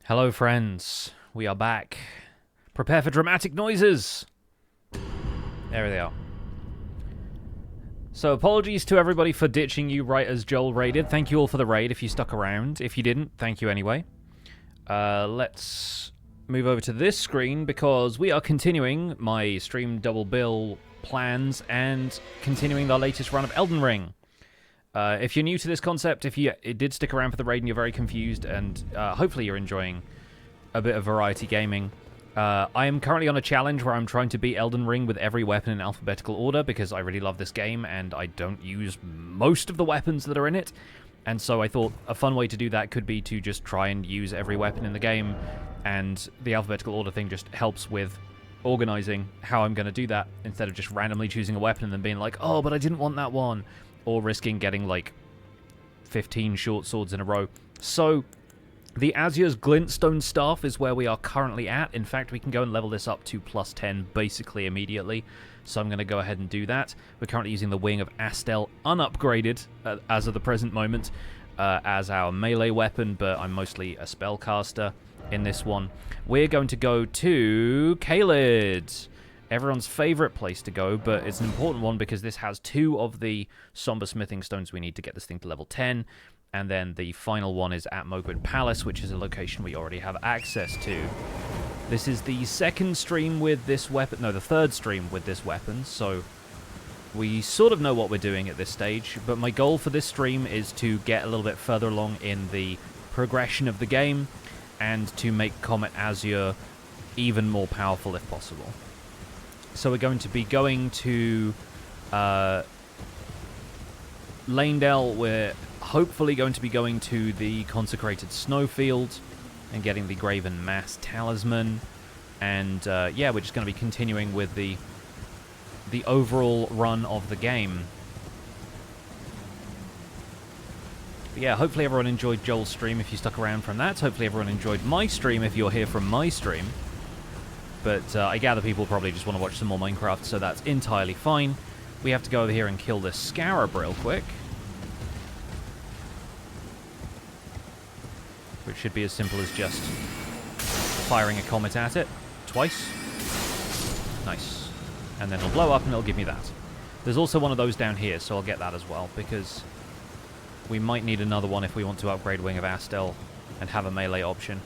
Hello, friends. We are back. Prepare for dramatic noises. There they are. So, apologies to everybody for ditching you right as Joel raided. Thank you all for the raid if you stuck around. If you didn't, thank you anyway. Let's move over to this screen because we are continuing my stream double bill plans and continuing the latest run of Elden Ring. If you're new to this concept, if you did stick around for the raid and you're very confused, and hopefully you're enjoying a bit of variety gaming, I am currently on a challenge where I'm trying to beat Elden Ring with every weapon in alphabetical order because I really love this game and I don't use most of the weapons that are in it. And so I thought a fun way to do that could be to just try and use every weapon in the game, and the alphabetical order thing just helps with organizing how I'm going to do that instead of just randomly choosing a weapon and then being like, oh, but I didn't want that one. Or risking getting, like, 15 short swords in a row. So, the Azur's Glintstone staff is where we are currently at. In fact, we can go and level this up to plus 10 basically immediately. So I'm going to go ahead and do that. We're currently using the Wing of Astel unupgraded, as of the present moment, as our melee weapon, but I'm mostly a spellcaster in this one. We're going to go to Caelid. Everyone's favorite place to go, but it's an important one because this has 2 of the somber smithing stones we need to get this thing to level 10, and then the final one is at Morgott Palace, which is a location we already have access to. This is the second stream with this weapon, no, the third stream with this weapon, so we sort of know what we're doing at this stage, but my goal for this stream is to get a little bit further along in the progression of the game, and to make Comet Azur even more powerful if possible. So we're going to be going to Lanedale. We're hopefully going to be going to the Consecrated Snowfield and getting the Graven Mass Talisman. And yeah, we're just going to be continuing with the overall run of the game. But yeah, hopefully everyone enjoyed Joel's stream if you stuck around from that. Hopefully everyone enjoyed my stream if you're here from my stream. But I gather people probably just want to watch some more Minecraft, so that's entirely fine. We have to go over here and kill this Scarab real quick. Which should be as simple as just firing a comet at it twice. Nice. And then it'll blow up and it'll give me that. There's also one of those down here, so I'll get that as well, because we might need another one if we want to upgrade Wing of Astel and have a melee option.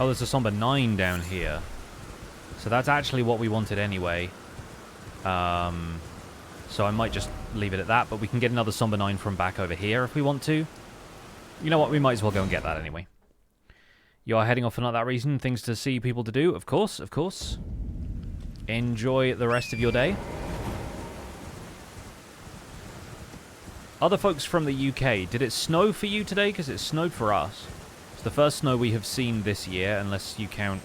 Oh, there's a Somber 9 down here. So that's actually what we wanted anyway. So I might just leave it at that, but we can get another Somber 9 from back over here if we want to. You know what, we might as well go and get that anyway. You are heading off for not that reason. Things to see, people to do, of course, of course. Enjoy the rest of your day. Other folks from the UK, did it snow for you today? Because it snowed for us. It's the first snow we have seen this year, unless you count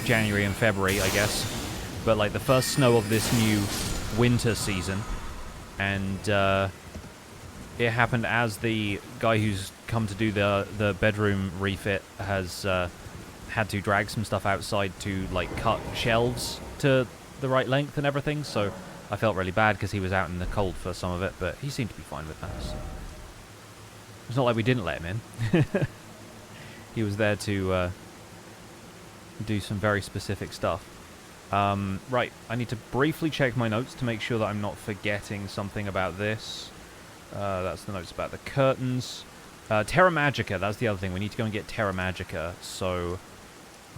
January and February, I guess. But, like, the first snow of this new winter season. And, it happened as the guy who's come to do the bedroom refit has, had to drag some stuff outside to, like, cut shelves to the right length and everything. So, I felt really bad because he was out in the cold for some of it, but he seemed to be fine with that, so. It's not like we didn't let him in. He was there to do some very specific stuff. Right, I need to briefly check my notes to make sure that I'm not forgetting something about this. That's the notes about the curtains. Terra Magica, that's the other thing. We need to go and get Terra Magica, so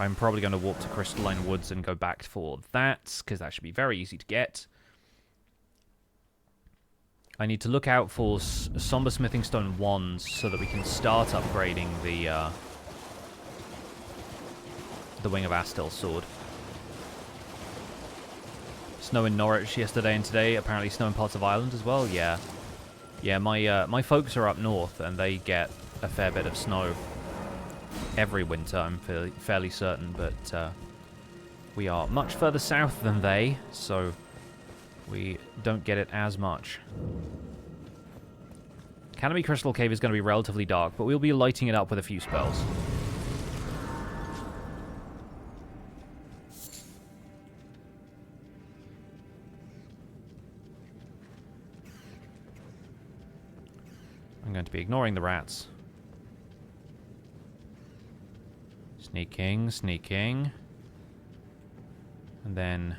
I'm probably going to walk to Crystalline Woods and go back for that, because that should be very easy to get. I need to look out for Somber Smithing Stone wands so that we can start upgrading the Wing of Astel sword. Snow in Norwich yesterday and today. Apparently snow in parts of Ireland as well. Yeah. Yeah, my folks are up north and they get a fair bit of snow every winter, I'm fairly certain. But we are much further south than they, so we don't get it as much. Canopy Crystal Cave is going to be relatively dark, but we'll be lighting it up with a few spells. going to be ignoring the rats. Sneaking, sneaking. And then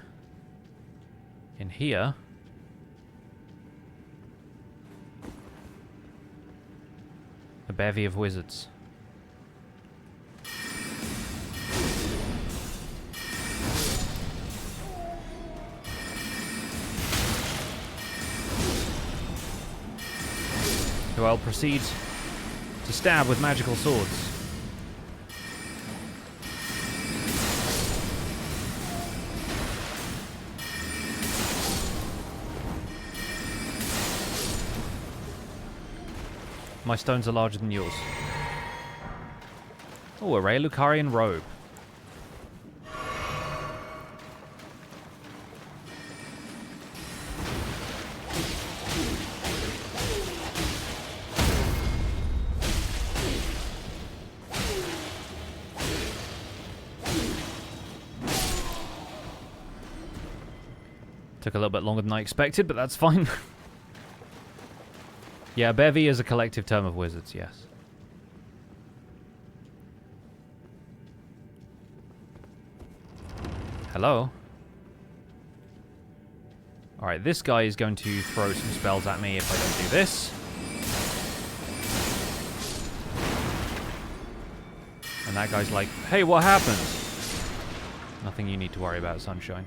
in here, a bevy of wizards. Who I'll proceed to stab with magical swords. My stones are larger than yours. Oh, a rare Lucarian robe. Took a little bit longer than I expected, but that's fine. Yeah, bevy is a collective term of wizards, yes. Hello? Alright, this guy is going to throw some spells at me if I don't do this. And that guy's like, hey, what happened? Nothing you need to worry about, sunshine.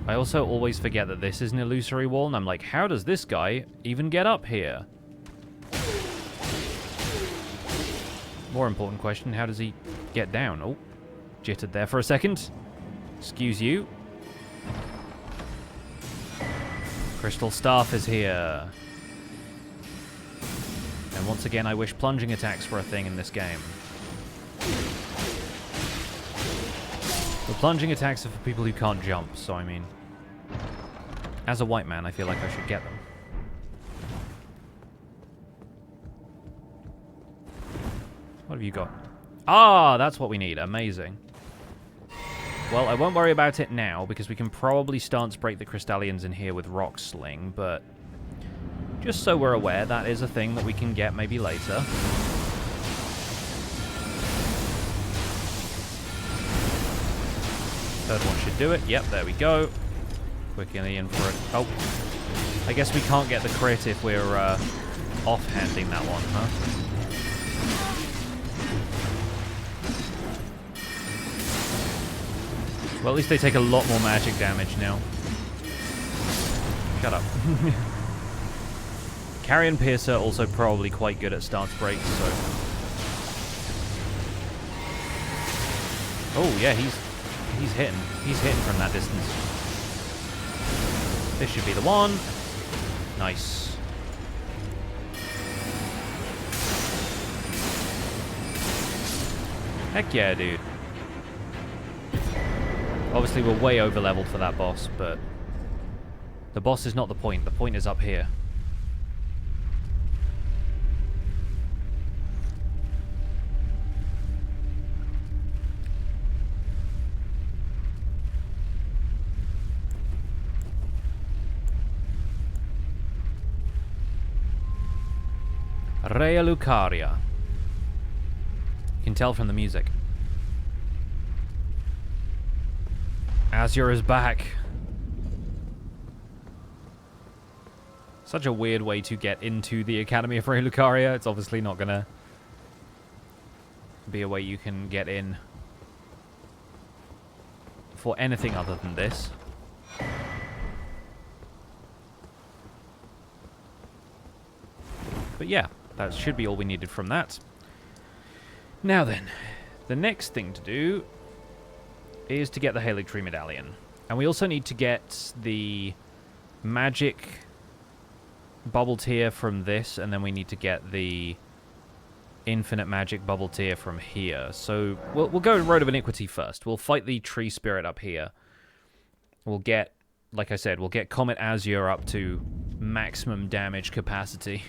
I also always forget that this is an illusory wall, and I'm like, how does this guy even get up here? More important question, how does he get down? Oh, jittered there for a second. Excuse you. Crystal Staff is here. And once again, I wish plunging attacks were a thing in this game. The plunging attacks are for people who can't jump, so I mean... As a white man, I feel like I should get them. What have you got? Ah, that's what we need. Amazing. Well, I won't worry about it now, because we can probably stance break the Crystallians in here with Rock Sling, but... Just so we're aware, that is a thing that we can get maybe later. Third one should do it. Yep, there we go. Quickly in for it. Oh. I guess we can't get the crit if we're offhanding that one, huh? Well, at least they take a lot more magic damage now. Shut up. Carrion Piercer also probably quite good at stance breaks, so... Oh, yeah, he's hitting. He's hitting from that distance. This should be the one. Nice. Heck yeah, dude. Obviously, we're way over leveled for that boss, but the boss is not the point. The point is up here. Rea Lucaria. You can tell from the music. Azur is back. Such a weird way to get into the Academy of Rea Lucaria. It's obviously not gonna be a way you can get in for anything other than this. But yeah, that should be all we needed from that. Now then, the next thing to do is to get the Erdtree medallion. And we also need to get the magic bubble tier from this, and then we need to get the infinite magic bubble tier from here. So we'll go Road of Iniquity first. We'll fight the tree spirit up here. We'll get, like I said, we'll get Comet Azur up to maximum damage capacity.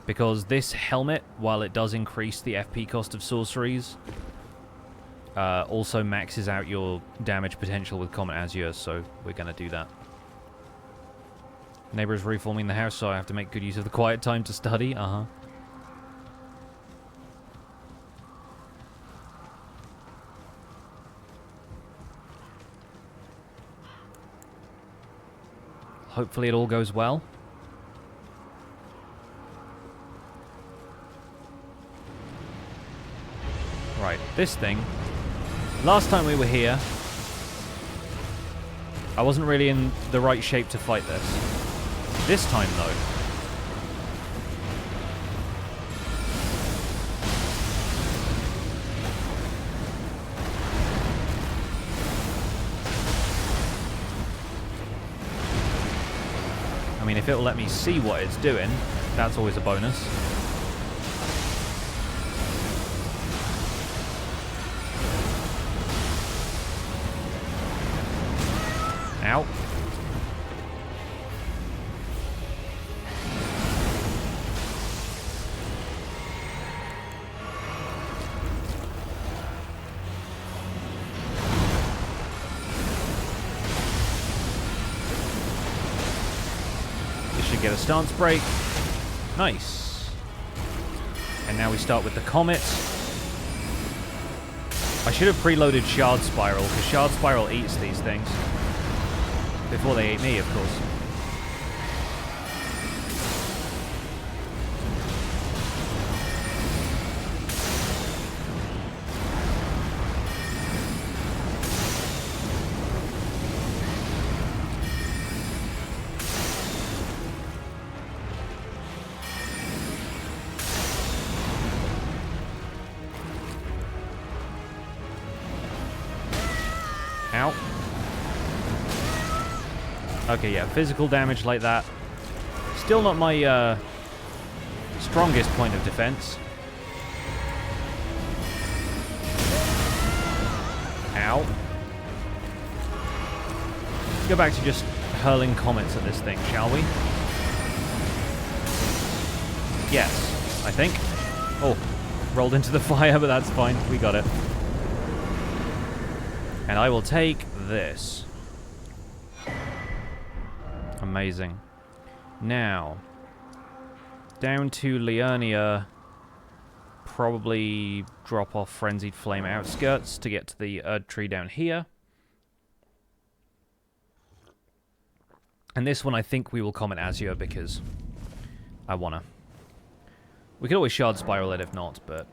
Because this helmet, while it does increase the FP cost of sorceries, also maxes out your damage potential with Comet Azur, so we're going to do that. Neighbor is reforming the house, so I have to make good use of the quiet time to study. Hopefully it all goes well. Right, this thing. Last time we were here, I wasn't really in the right shape to fight this. This time, though, I mean, if it'll let me see what it's doing, that's always a bonus. Ow. This should get a stance break. Nice. And now we start with the Comet. I should have preloaded Shard Spiral, because Shard Spiral eats these things. Before they ate me, of course. Ow. Okay, yeah, physical damage like that. Still not my strongest point of defense. Ow. Let's go back to just hurling comets at this thing, shall we? Yes, I think. Oh, rolled into the fire, but that's fine. We got it. And I will take this. Amazing. Now, down to Liurnia. Probably drop off Frenzied Flame outskirts to get to the Erdtree down here. And this one I think we will Comet Azur because I wanna. We could always Shard Spiral it if not, but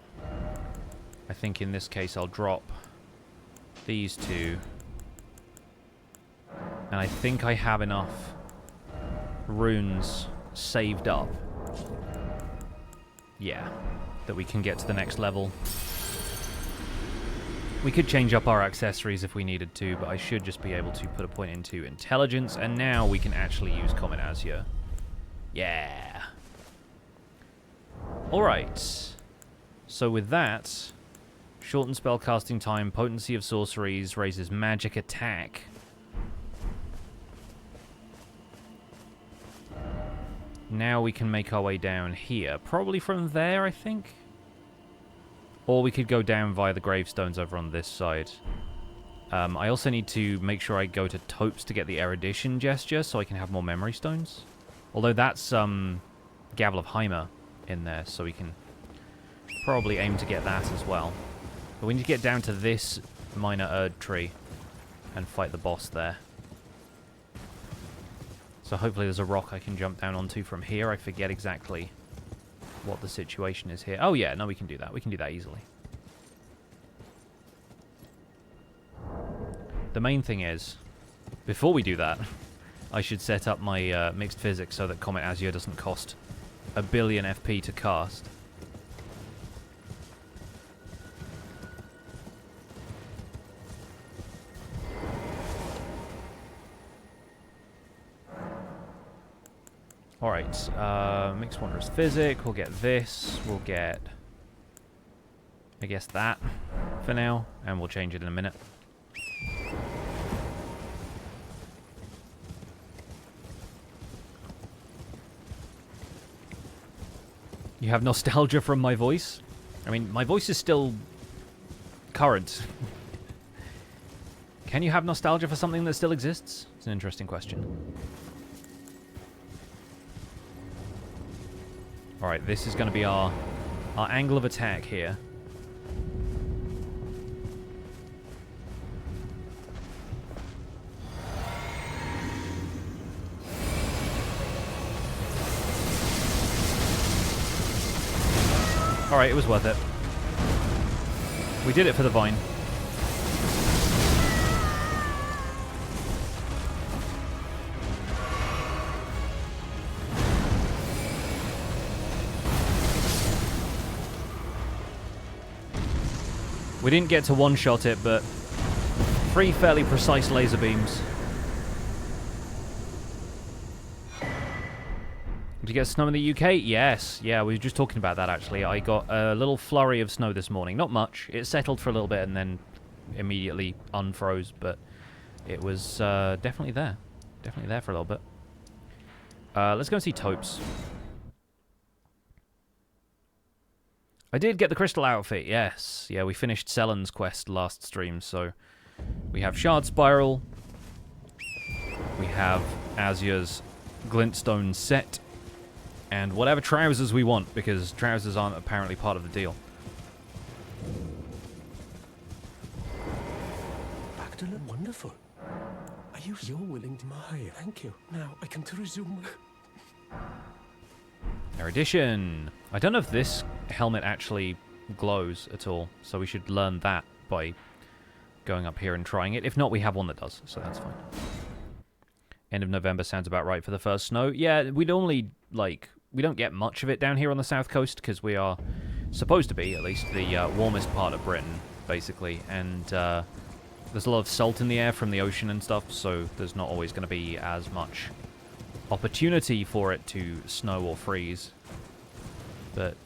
I think in this case I'll drop these two. And I think I have enough runes saved up. Yeah, that we can get to the next level. We could change up our accessories if we needed to, but I should just be able to put a point into intelligence, and now we can actually use Comet Azur. Yeah. Alright. So with that, shorten spellcasting time, potency of sorceries, raises magic attack. Now we can make our way down here. Probably from there, I think. Or we could go down via the gravestones over on this side. I also need to make sure I go to Topes to get the Erudition gesture so I can have more memory stones. Although that's Gavel of Heimer in there, so we can probably aim to get that as well. But we need to get down to this minor Erdtree and fight the boss there. So hopefully there's a rock I can jump down onto from here. I forget exactly what the situation is here. Oh yeah, no, we can do that. We can do that easily. The main thing is, before we do that, I should set up my mixed physics so that Comet Azur doesn't cost 1 billion FP to cast. Alright, Mixed Wanderer's Physic, we'll get this, we'll get, I guess that for now, and we'll change it in a minute. You have nostalgia from my voice? I mean, my voice is still current. Can you have nostalgia for something that still exists? It's an interesting question. Alright, this is going to be our angle of attack here. Alright, it was worth it. We did it for the vine. We didn't get to one-shot it, but 3 fairly precise laser beams. Did you get snow in the UK? Yes. Yeah, we were just talking about that, actually. I got a little flurry of snow this morning. Not much. It settled for a little bit and then immediately unfroze, but it was definitely there. Definitely there for a little bit. Let's go and see Topes. I did get the crystal outfit, yes. Yeah, we finished Sellen's quest last stream, so we have Shard Spiral. We have Azur's Glintstone set. And whatever trousers we want, because trousers aren't apparently part of the deal. Magdalene, wonderful. You're willing to... Thank you. Now I can to resume... Erudition. I don't know if this helmet actually glows at all, so we should learn that by going up here and trying it. If not, we have one that does, so that's fine. End of November sounds about right for the first snow. Yeah, we'd only, like... We don't get much of it down here on the south coast, because we are supposed to be, at least, the warmest part of Britain, basically. And there's a lot of salt in the air from the ocean and stuff, so there's not always going to be as much opportunity for it to snow or freeze. But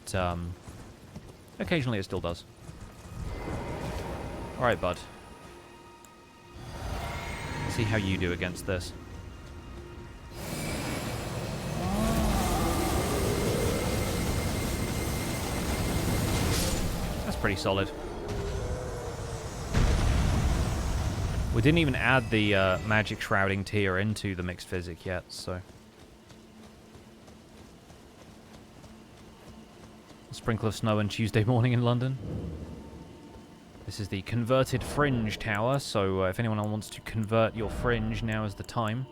occasionally it still does. Alright, bud. Let's see how you do against this. That's pretty solid. We didn't even add the magic shrouding tier into the mixed physic yet, so... A sprinkle of snow on Tuesday morning in London. This is the converted fringe tower, so if anyone wants to convert your fringe, now is the time.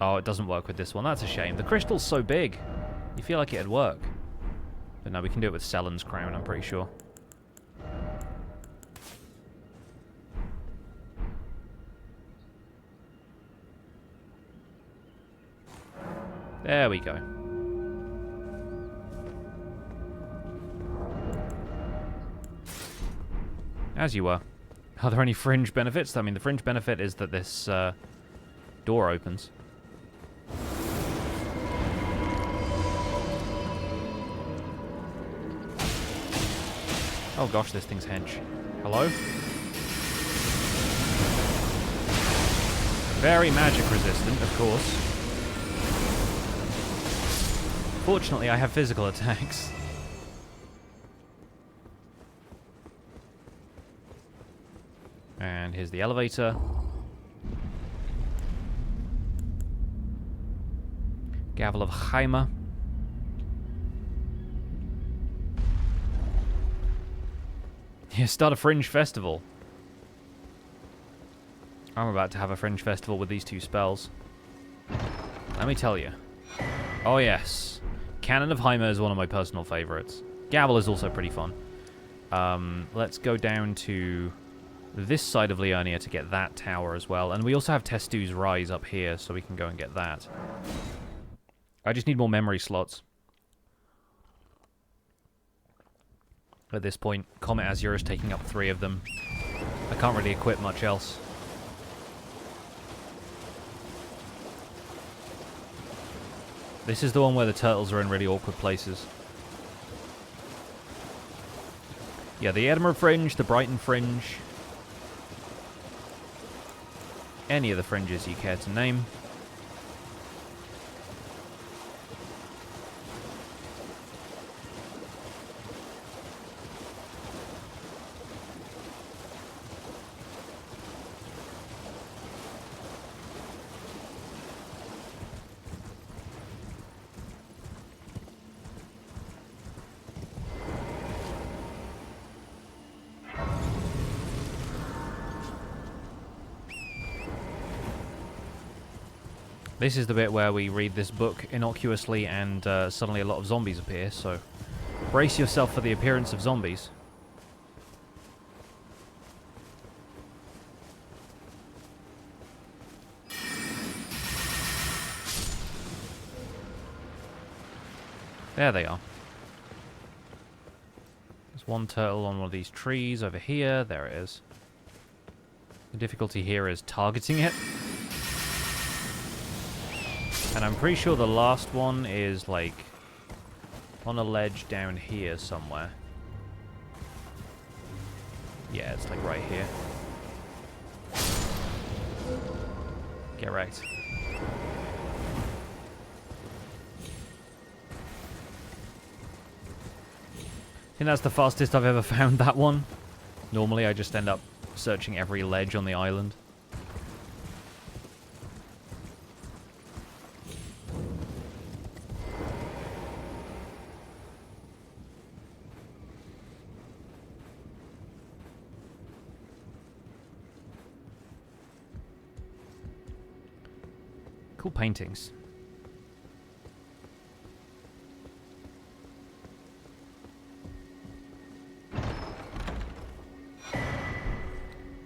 Oh, it doesn't work with this one. That's a shame. The crystal's so big. You feel like it'd work. But no, we can do it with Sellen's crown, I'm pretty sure. There we go. As you were. Are there any fringe benefits? I mean, the fringe benefit is that this door opens. Oh gosh, this thing's hench. Hello? Very magic resistant, of course. Fortunately, I have physical attacks. And here's the elevator. Gavel of Heimer. Yeah, start a fringe festival. I'm about to have a fringe festival with these two spells. Let me tell you. Oh yes. Cannon of Heimer is one of my personal favorites. Gavel is also pretty fun. Let's go down to this side of Liurnia to get that tower as well. And we also have Testu's Rise up here, so we can go and get that. I just need more memory slots. At this point, Comet Azur is taking up 3 of them. I can't really equip much else. This is the one where the turtles are in really awkward places. Yeah, the Edinburgh Fringe, the Brighton Fringe. Any of the fringes you care to name. This is the bit where we read this book innocuously and suddenly a lot of zombies appear, so brace yourself for the appearance of zombies. There they are. There's one turtle on one of these trees over here. There it is. The difficulty here is targeting it. And I'm pretty sure the last one is, like, on a ledge down here somewhere. Yeah, it's, like, right here. Get wrecked. I think that's the fastest I've ever found that one. Normally I just end up searching every ledge on the island. Cool paintings.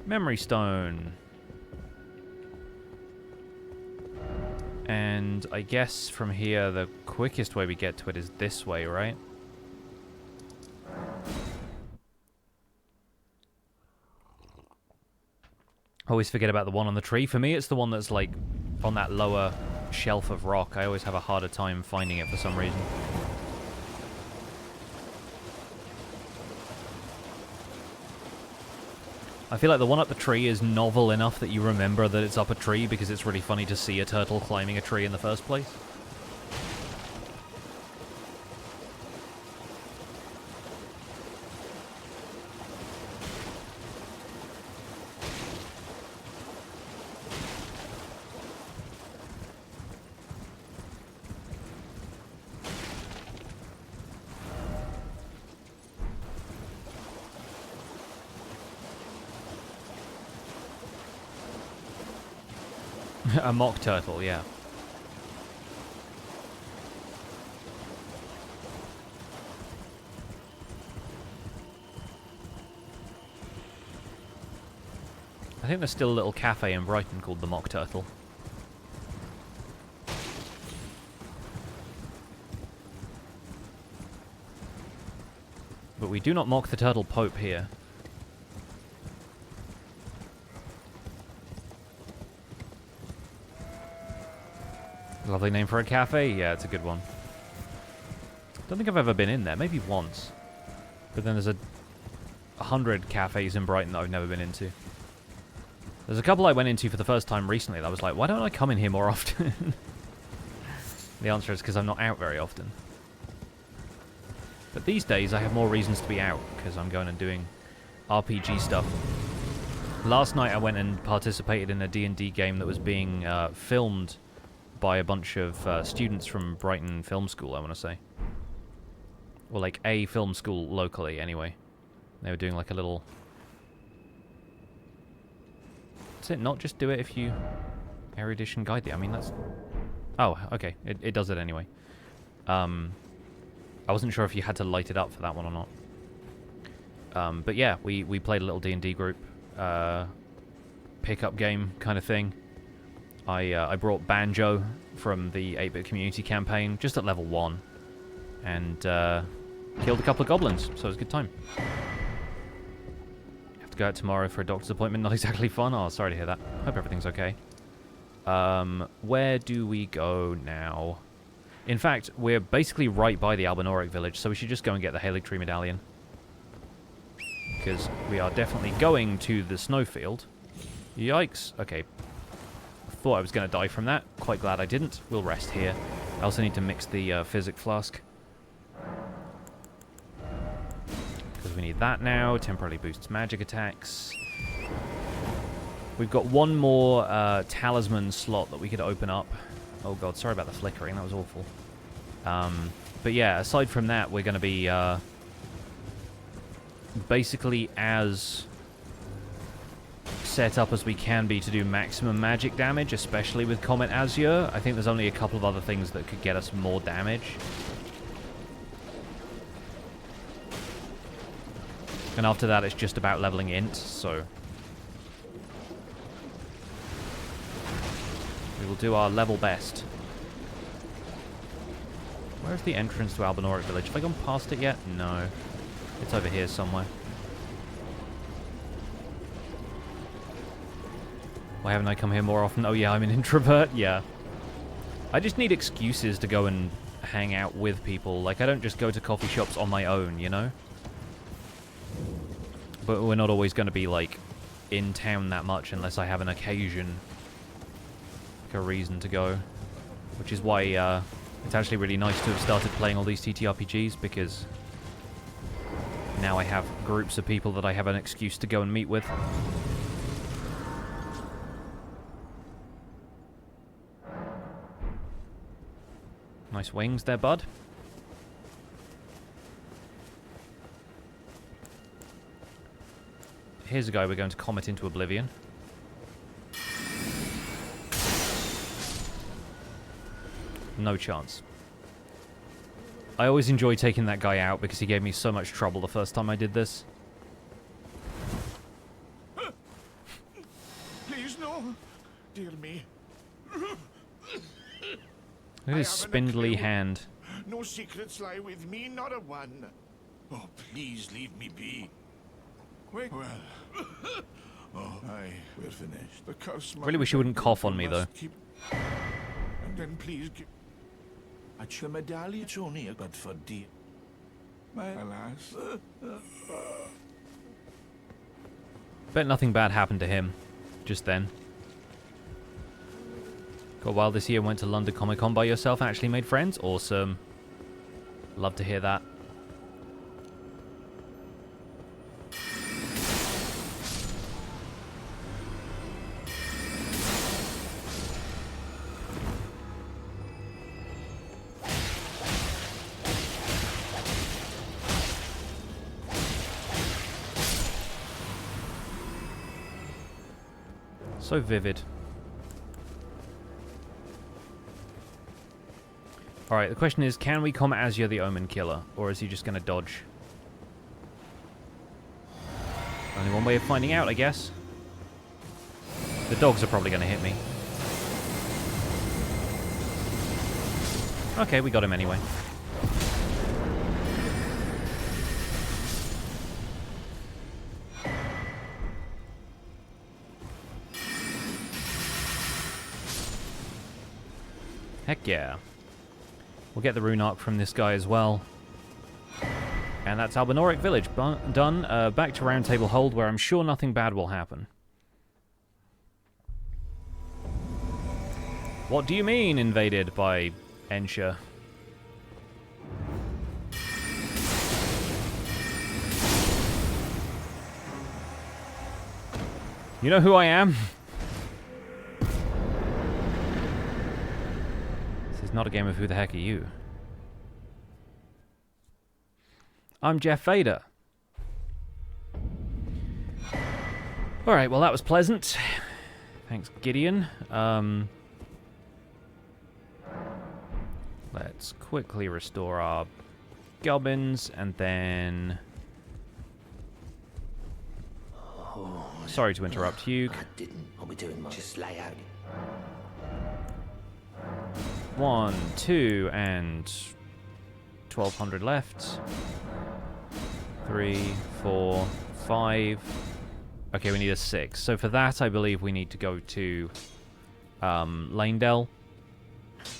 Memory stone. And I guess from here the quickest way we get to it is this way, right? I always forget about the one on the tree. For me, it's the one that's like on that lower shelf of rock. I always have a harder time finding it for some reason. I feel like the one up the tree is novel enough that you remember that it's up a tree because it's really funny to see a turtle climbing a tree in the first place. A mock turtle, yeah. I think there's still a little cafe in Brighton called the Mock Turtle. But we do not mock the Turtle Pope here. Lovely name for a cafe. Yeah, it's a good one. Don't think I've ever been in there. Maybe once. But then there's 100 cafes in Brighton that I've never been into. There's a couple I went into for the first time recently that I was like, why don't I come in here more often? The answer is because I'm not out very often. But these days I have more reasons to be out because I'm going and doing RPG stuff. Last night I went and participated in a D&D game that was being filmed by a bunch of students from Brighton Film School, I want to say. Or like a film school locally, anyway. They were doing like a little... Does it not just do it if you erudition guide the... I mean, that's... Oh, okay. It does it anyway. I wasn't sure if you had to light it up for that one or not. But yeah, we played a little D&D group. Pickup game kind of thing. I brought Banjo from the 8-bit community campaign just at level 1 and killed a couple of goblins, so it was a good time. Have to go out tomorrow for a doctor's appointment. Not exactly fun. Oh, sorry to hear that. Hope everything's okay. Where do we go now? In fact, we're basically right by the Albinoric village, so we should just go and get the Erdtree medallion. Because we are definitely going to the snowfield. Yikes. Okay. Thought I was going to die from that. Quite glad I didn't. We'll rest here. I also need to mix the physic flask. Because we need that now. Temporarily boosts magic attacks. We've got one more talisman slot that we could open up. Oh god, sorry about the flickering. That was awful. But yeah, aside from that, we're going to be basically as set up as we can be to do maximum magic damage, especially with Comet Azur. I think there's only a couple of other things that could get us more damage. And after that, it's just about leveling int, so... we will do our level best. Where's the entrance to Albinauric Village? Have I gone past it yet? No. It's over here somewhere. Why haven't I come here more often? Oh yeah, I'm an introvert. Yeah. I just need excuses to go and hang out with people. Like, I don't just go to coffee shops on my own, you know? But we're not always going to be, like, in town that much unless I have an occasion. Like a reason to go. Which is why it's actually really nice to have started playing all these TTRPGs, because now I have groups of people that I have an excuse to go and meet with. Nice wings there, bud. Here's a guy we're going to comet into oblivion. No chance. I always enjoy taking that guy out because he gave me so much trouble the first time I did this. Please, no. Dear me. Look at his spindly hand. No secrets lie with me, not a one. Oh, please leave me be. Wait. Well. Oh, aye, we're finished. The curse. Really wish you wouldn't cough on me, though. And then please give. At your medallion, it's only a good for dear. My alas. Bet nothing bad happened to him just then. Got a while this year, went to London Comic Con by yourself, actually made friends? Awesome. Love to hear that. So vivid. Alright, the question is, can we combat Azur the Omenkiller, or is he just going to dodge? Only one way of finding out, I guess. The dogs are probably going to hit me. Okay, we got him anyway. Heck yeah. We'll get the rune arc from this guy as well. And that's Albinauric Village done. Back to Round Table Hold, where I'm sure nothing bad will happen. What do you mean, invaded by Ensha? You know who I am? Not a game of who the heck are you. I'm Jeff Vader. Alright, well that was pleasant. Thanks, Gideon. Let's quickly restore our goblins and then... Sorry to interrupt, Hugh. I didn't. What we doing, Mike? Just lay out. 1, 2, and 1,200 left. 3, 4, 5. Okay, we need a 6. So for that, I believe we need to go to Lanedell.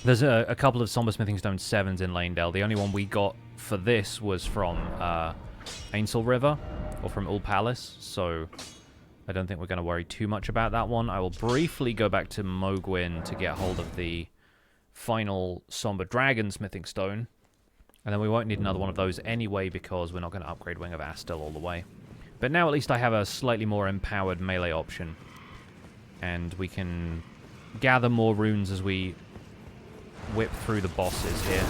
There's a couple of Somber Smithing Stone 7s in Lanedell. The only one we got for this was from Ainsel River, or from Ul Palace, so I don't think we're going to worry too much about that one. I will briefly go back to Mogwyn to get hold of the final Somber Dragon Smithing Stone, and then we won't need another one of those anyway because we're not going to upgrade Wing of Astel all the way. But now at least I have a slightly more empowered melee option, and we can gather more runes as we whip through the bosses here.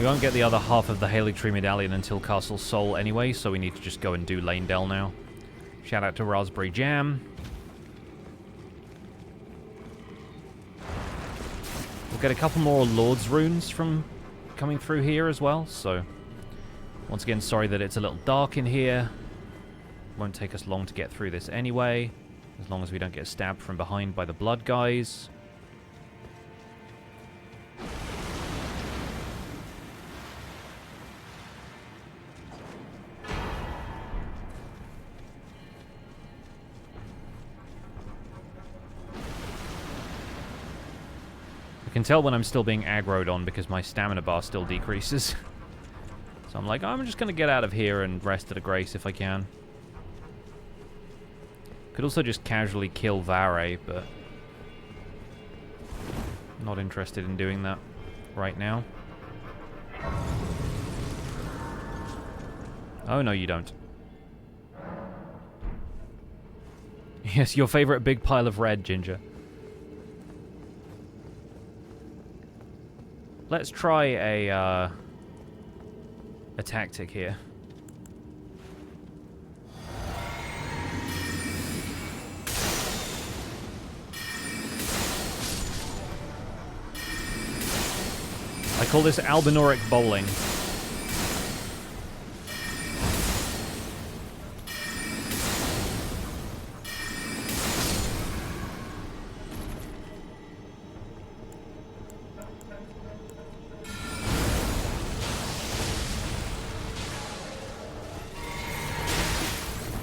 We won't get the other half of the Erdtree medallion until Castle Sol anyway, so we need to just go and do Leyndell now. Shout out to Raspberry Jam. We'll get a couple more Lord's runes from coming through here as well, so once again, sorry that it's a little dark in here. Won't take us long to get through this anyway, as long as we don't get stabbed from behind by the blood guys. I can tell when I'm still being aggroed on because my stamina bar still decreases. So I'm like, I'm just going to get out of here and rest at a grace if I can. Could also just casually kill Vare, but not interested in doing that right now. Oh, no, you don't. Yes, your favorite big pile of red, Ginger. Let's try a tactic here. I call this Albinoric bowling.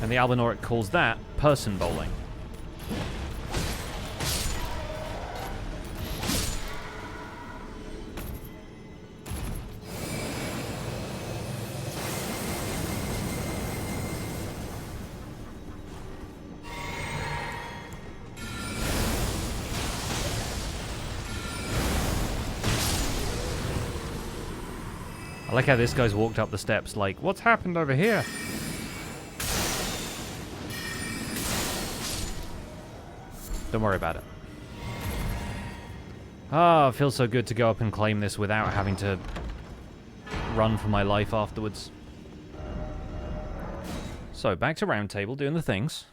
And the Albinoric calls that person bowling. I like how this guy's walked up the steps like, what's happened over here? Don't worry about it. Ah, it feels so good to go up and claim this without having to run for my life afterwards. So, back to Round Table, doing the things.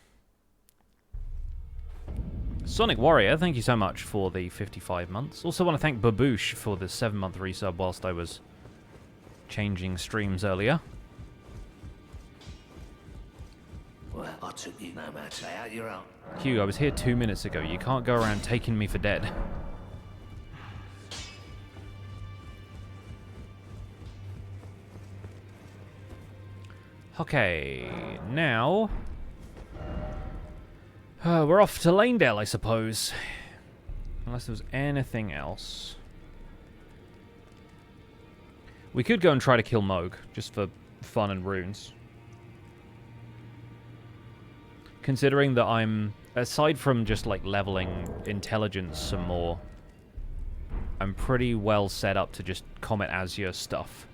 Sonic Warrior, thank you so much for the 55 months. Also want to thank Baboosh for the 7-month resub whilst I was changing streams earlier. Well, I took you no matter. Lay out your own. Hugh, I was here 2 minutes ago. You can't go around taking me for dead. Okay, now we're off to Leyndell, I suppose. Unless there was anything else. We could go and try to kill Mohg, just for fun and runes. Considering that I'm, aside from just like leveling intelligence some more, I'm pretty well set up to just Comet Azur stuff.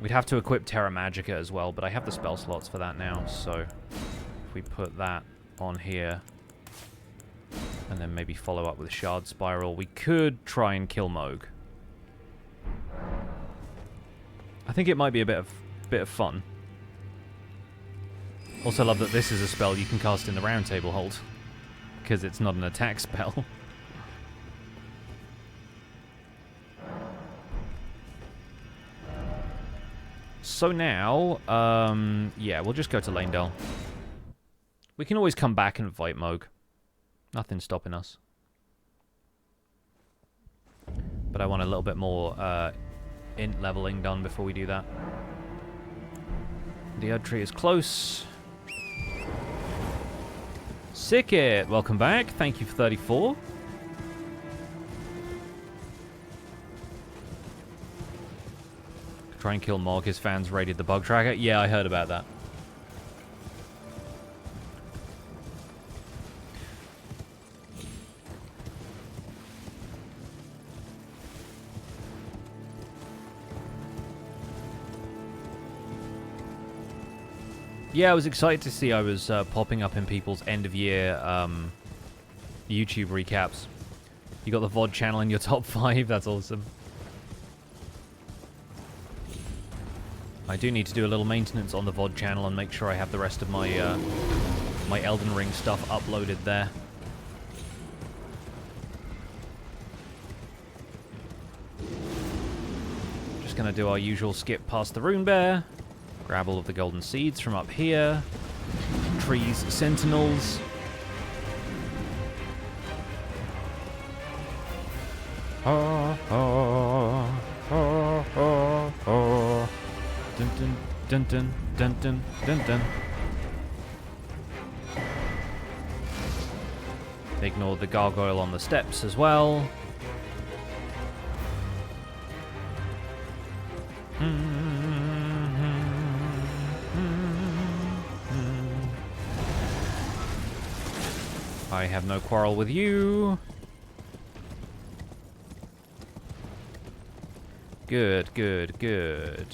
We'd have to equip Terra Magica as well, but I have the spell slots for that now, so if we put that on here, and then maybe follow up with Shard Spiral, we could try and kill Mohg. I think it might be a bit of fun. Also love that this is a spell you can cast in the Round Table hold, because it's not an attack spell. So now, yeah, we'll just go to Leyndell. We can always come back and fight Mohg. Nothing's stopping us. But I want a little bit more int leveling done before we do that. The Erdtree is close. Sick it! Welcome back. Thank you for 34. Try and kill Morg. His fans raided the bug tracker. Yeah, I heard about that. Yeah, I was excited to see I was popping up in people's end-of-year YouTube recaps. You got the VOD channel in your top 5. That's awesome. I do need to do a little maintenance on the VOD channel and make sure I have the rest of my my Elden Ring stuff uploaded there. Just gonna do our usual skip past the rune bear, grab all of the golden seeds from up here, trees, sentinels. Dun dun dun dun dun dun dun dun. Ignore the gargoyle on the steps as well. I have no quarrel with you. Good, good, good.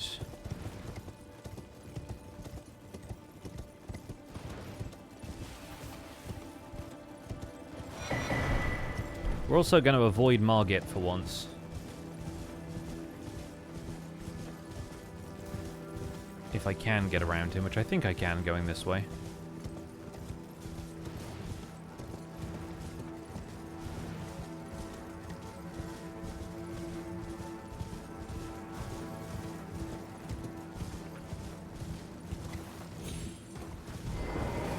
We're also going to avoid Morgott for once. If I can get around him, which I think I can going this way.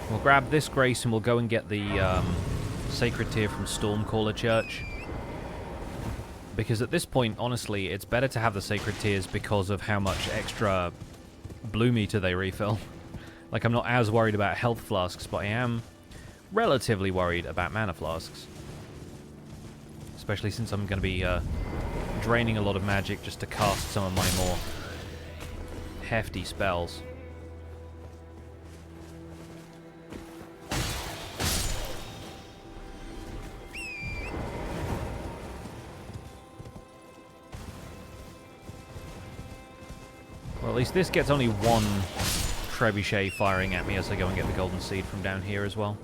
We'll grab this grace and we'll go and get the Sacred Tear from Stormcaller Church. Because at this point, honestly, it's better to have the Sacred Tears because of how much extra blue meter they refill. Like, I'm not as worried about health flasks, but I am relatively worried about mana flasks. Especially since I'm going to be draining a lot of magic just to cast some of my more hefty spells. At least this gets only one trebuchet firing at me as I go and get the golden seed from down here as well.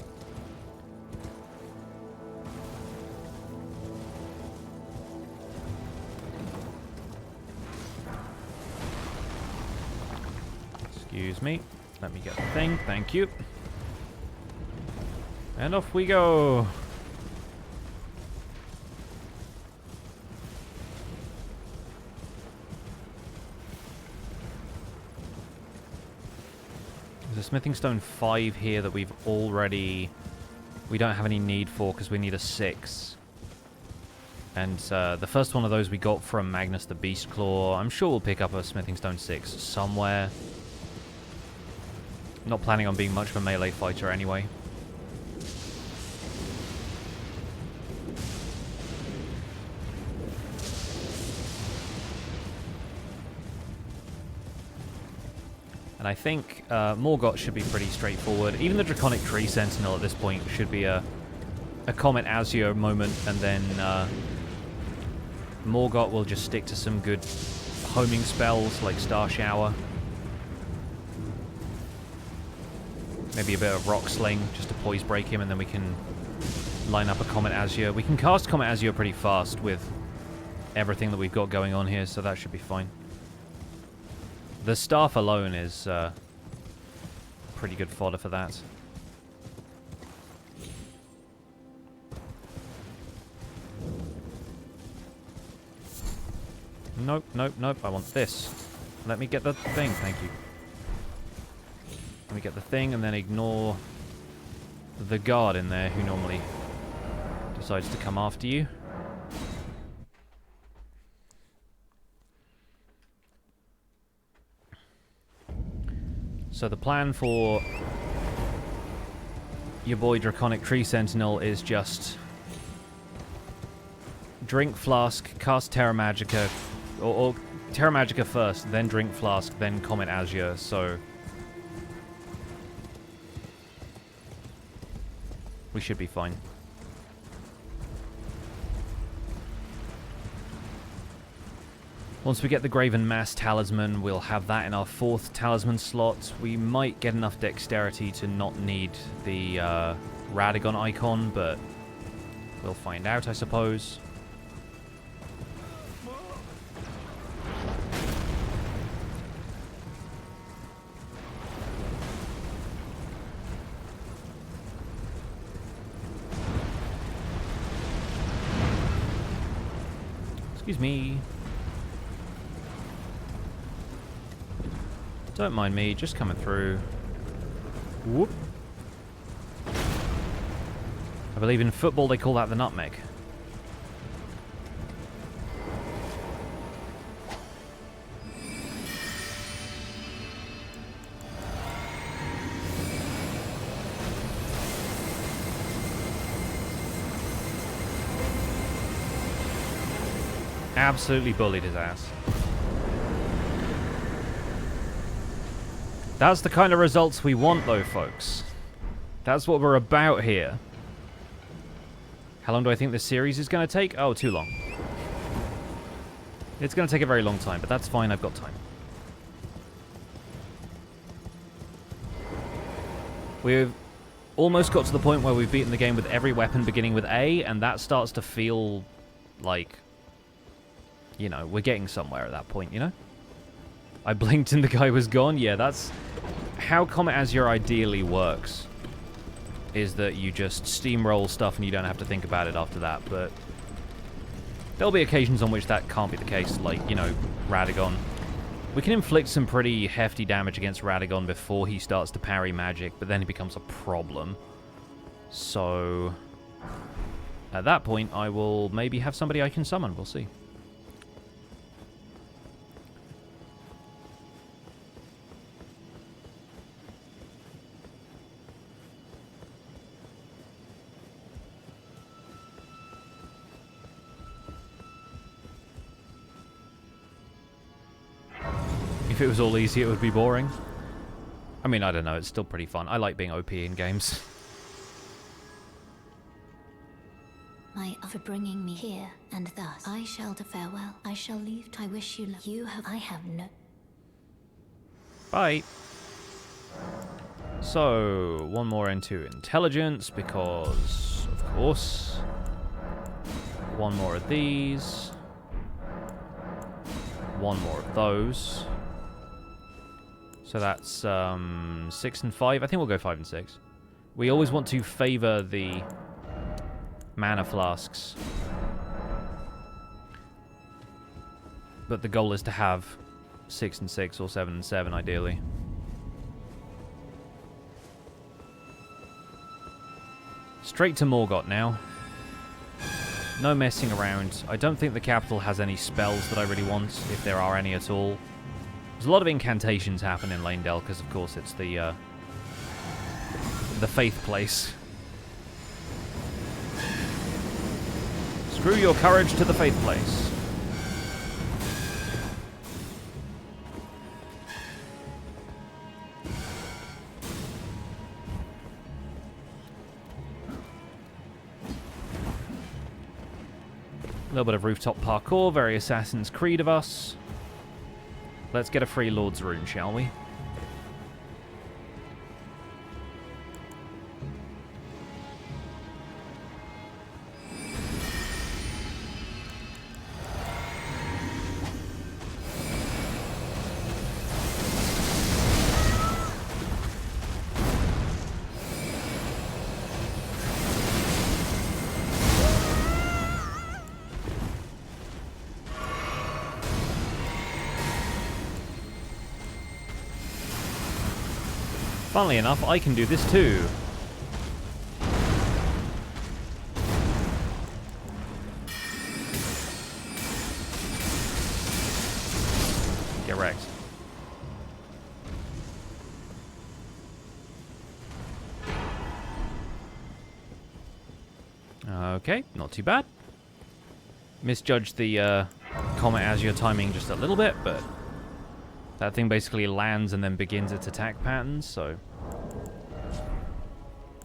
Excuse me. Let me get the thing. Thank you. And off we go. There's a smithing stone 5 here that we've already... we don't have any need for because we need a 6. And the first one of those we got from Magnus the Beastclaw. I'm sure we'll pick up a smithing stone 6 somewhere. Not planning on being much of a melee fighter anyway. And I think Morgott should be pretty straightforward. Even the Draconic Tree Sentinel at this point should be a Comet Azur moment, and then Morgott will just stick to some good homing spells like Star Shower. Maybe a bit of Rock Sling just to poise break him, and then we can line up a Comet Azur. We can cast Comet Azur pretty fast with everything that we've got going on here, so that should be fine. The staff alone is pretty good fodder for that. Nope, nope, nope. I want this. Let me get the thing. Thank you. Let me get the thing and then ignore the guard in there who normally decides to come after you. So the plan for your boy Draconic Tree Sentinel is just drink Flask, cast Terra Magica, or Terra Magica first, then drink Flask, then Comet Azure, so we should be fine. Once we get the Graven Mass Talisman, we'll have that in our 4th Talisman slot. We might get enough dexterity to not need the Radagon icon, but we'll find out, I suppose. Excuse me. Don't mind me, just coming through. Whoop. I believe in football they call that the nutmeg. Absolutely bullied his ass. That's the kind of results we want, though, folks. That's what we're about here. How long do I think this series is going to take? Oh, too long. It's going to take a very long time, but that's fine. I've got time. We've almost got to the point where we've beaten the game with every weapon beginning with A, and that starts to feel like, you know, we're getting somewhere at that point, you know? I blinked and the guy was gone. Yeah, that's how Comet Azure ideally works. Is that you just steamroll stuff and you don't have to think about it after that, but there'll be occasions on which that can't be the case, like, you know, Radagon. We can inflict some pretty hefty damage against Radagon before he starts to parry magic, but then he becomes a problem. So, at that point, I will maybe have somebody I can summon. We'll see. If it was all easy, it would be boring. I mean, I don't know. It's still pretty fun. I like being OP in games. For bringing me here, and thus I shall to farewell. I shall leave. I wish you luck. I have no. Bye. So, one more into intelligence, because, of course. One more of these. One more of those. So that's 6 and 5. I think we'll go 5 and 6. We always want to favor the mana flasks. But the goal is to have 6 and 6 or 7 and 7, ideally. Straight to Morgott now. No messing around. I don't think the capital has any spells that I really want, if there are any at all. There's a lot of incantations happen in Lanedell, because of course it's the faith place. Screw your courage to the faith place. A little bit of rooftop parkour, very Assassin's Creed of us. Let's get a free Lord's Rune, shall we? Funnily enough, I can do this too. Get wrecked. Okay, not too bad. Misjudged the Comet Azure timing just a little bit, but that thing basically lands and then begins its attack patterns, so...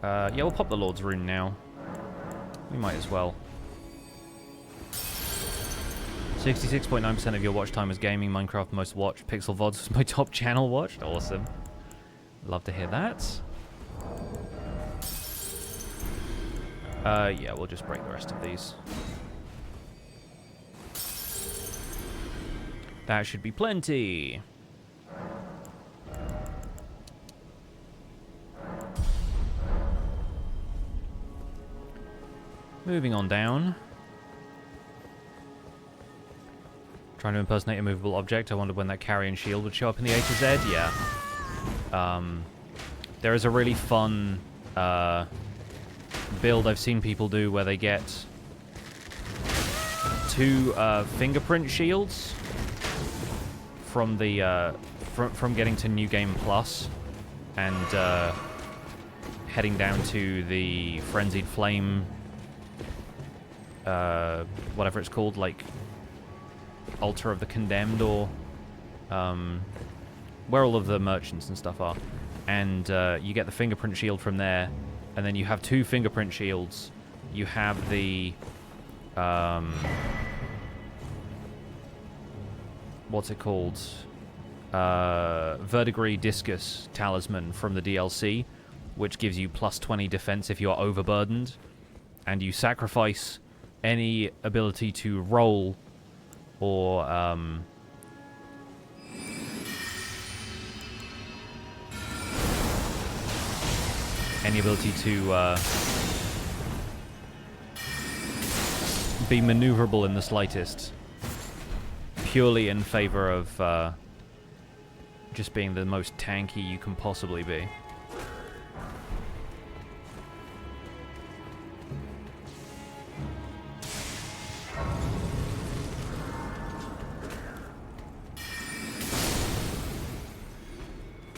yeah, we'll pop the Lord's Rune now. We might as well. 66.9% of your watch time is gaming. Minecraft most watched. Pixel VODs was my top channel watched. Awesome. Love to hear that. Yeah, we'll just break the rest of these. That should be plenty. Moving on down. Trying to impersonate a movable object. I wondered when that carrion shield would show up in the A to Z. Yeah. There is a really fun build I've seen people do where they get 2 fingerprint shields from the from getting to New Game Plus and heading down to the Frenzied Flame, whatever it's called, like Altar of the Condemned, or where all of the merchants and stuff are. And you get the fingerprint shield from there, and then you have 2 fingerprint shields. You have the what's it called? Verdigris Discus Talisman from the DLC, which gives you plus 20 defense if you're overburdened, and you sacrifice any ability to roll or any ability to be maneuverable in the slightest, purely in favor of just being the most tanky you can possibly be.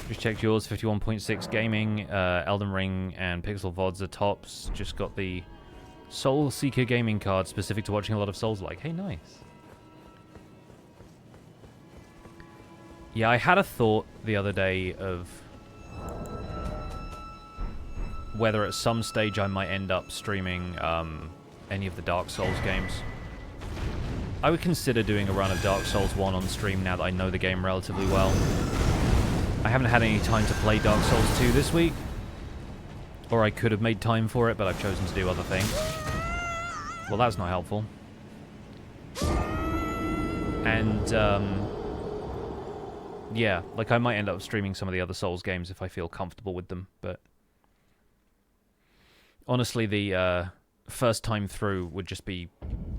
Just checked yours, 51.6 gaming, Elden Ring and Pixel VODs are tops. Just got the Soul Seeker gaming card specific to watching a lot of Souls-like. Hey, nice. Yeah, I had a thought the other day of whether at some stage I might end up streaming any of the Dark Souls games. I would consider doing a run of Dark Souls 1 on stream now that I know the game relatively well. I haven't had any time to play Dark Souls 2 this week, or I could have made time for it, but I've chosen to do other things. Well, that's not helpful. And, yeah, like I might end up streaming some of the other Souls games if I feel comfortable with them, but honestly, the first time through would just be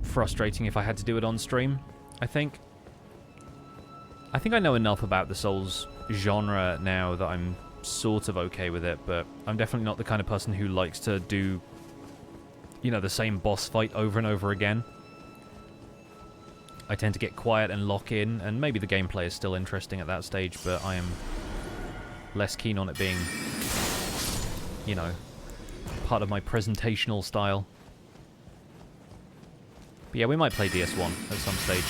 frustrating if I had to do it on stream, I think. I think I know enough about the Souls genre now that I'm sort of okay with it, but I'm definitely not the kind of person who likes to do, you know, the same boss fight over and over again. I tend to get quiet and lock in, and maybe the gameplay is still interesting at that stage, but I am less keen on it being, you know, part of my presentational style. But yeah, we might play DS1 at some stage.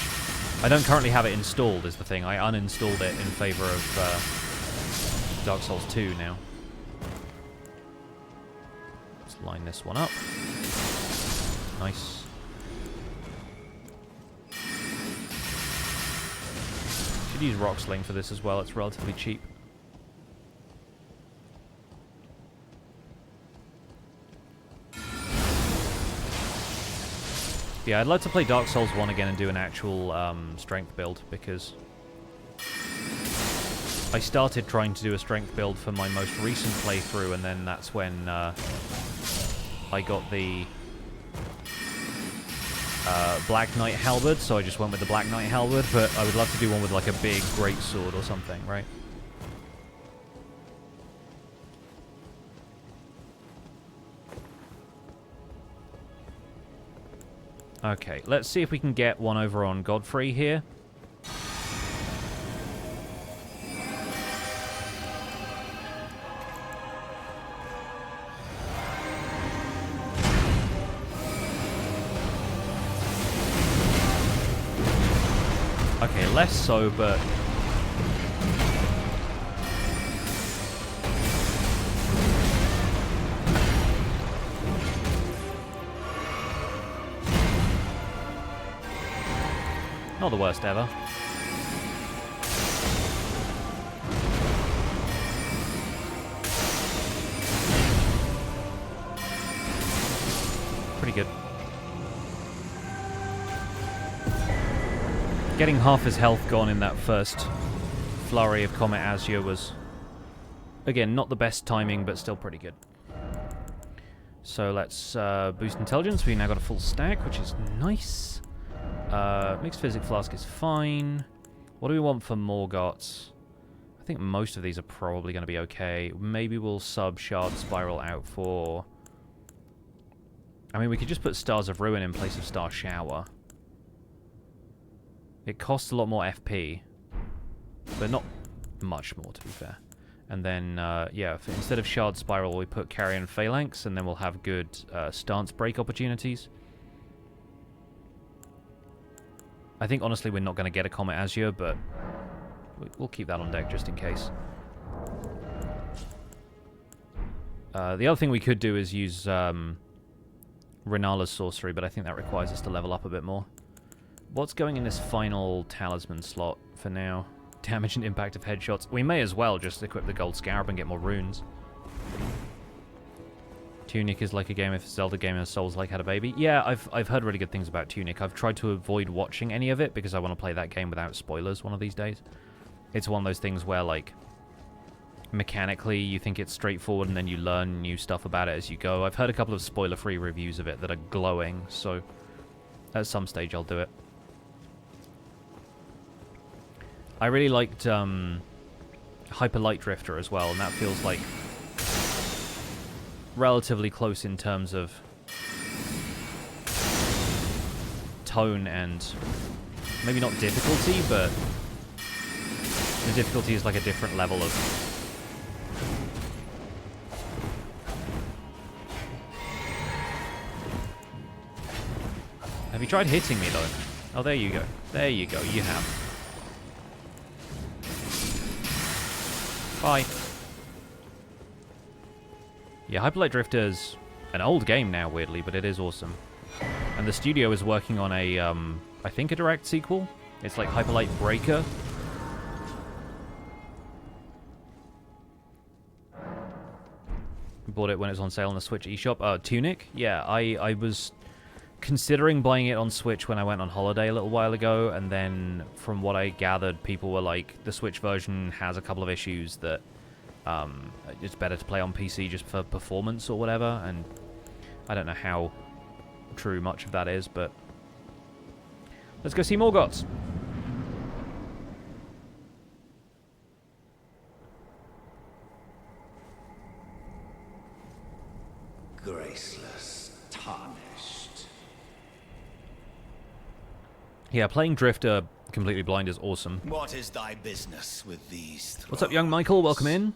I don't currently have it installed, is the thing. I uninstalled it in favor of Dark Souls 2 now. Let's line this one up. Nice. Should use Rock Sling for this as well, it's relatively cheap. Yeah, I'd like to play Dark Souls 1 again and do an actual strength build, because I started trying to do a strength build for my most recent playthrough, and then that's when I got the Black Knight Halberd, so I just went with the Black Knight Halberd, but I would love to do one with like a big great sword or something, right? Okay, let's see if we can get one over on Godfrey here. Okay, less so, but... not the worst ever. Pretty good. Getting half his health gone in that first flurry of Comet Azur was, again, not the best timing, but still pretty good. So let's boost intelligence. We now got a full stack, which is nice. Mixed Physic Flask is fine. What do we want for Morgott? I think most of these are probably going to be okay. Maybe we'll sub Shard Spiral out for... I mean, we could just put Stars of Ruin in place of Star Shower. It costs a lot more FP, but not much more, to be fair. And then, yeah, instead of Shard Spiral, we put Carrion Phalanx, and then we'll have good stance break opportunities. I think, honestly, we're not going to get a Comet Azur, but we'll keep that on deck just in case. The other thing we could do is use Renala's Sorcery, but I think that requires us to level up a bit more. What's going in this final Talisman slot for now? Damage and impact of headshots. We may as well just equip the Gold Scarab and get more runes. Tunic is like a game if Zelda game and Souls-like had a baby. Yeah, I've heard really good things about Tunic. I've tried to avoid watching any of it because I want to play that game without spoilers one of these days. It's one of those things where, like, mechanically you think it's straightforward and then you learn new stuff about it as you go. I've heard a couple of spoiler-free reviews of it that are glowing, so at some stage I'll do it. I really liked Hyper Light Drifter as well, and that feels like relatively close in terms of tone and maybe not difficulty, but the difficulty is like a different level of... Have you tried hitting me, though? Oh, there you go. There you go. You have. Bye. Yeah, Hyper Light Drifter's an old game now, weirdly, but it is awesome. And the studio is working on a, I think a direct sequel. It's like Hyper Light Breaker. Bought it when it was on sale on the Switch eShop. Tunic? Yeah, I was considering buying it on Switch when I went on holiday a little while ago, and then from what I gathered, people were like, the Switch version has a couple of issues that it's better to play on PC just for performance or whatever, and I don't know how true much of that is, but let's go see Morgott. Graceless, tarnished. Yeah, playing Drifter completely blind is awesome. What is thy business with these thrones? What's up, young Michael? Welcome in.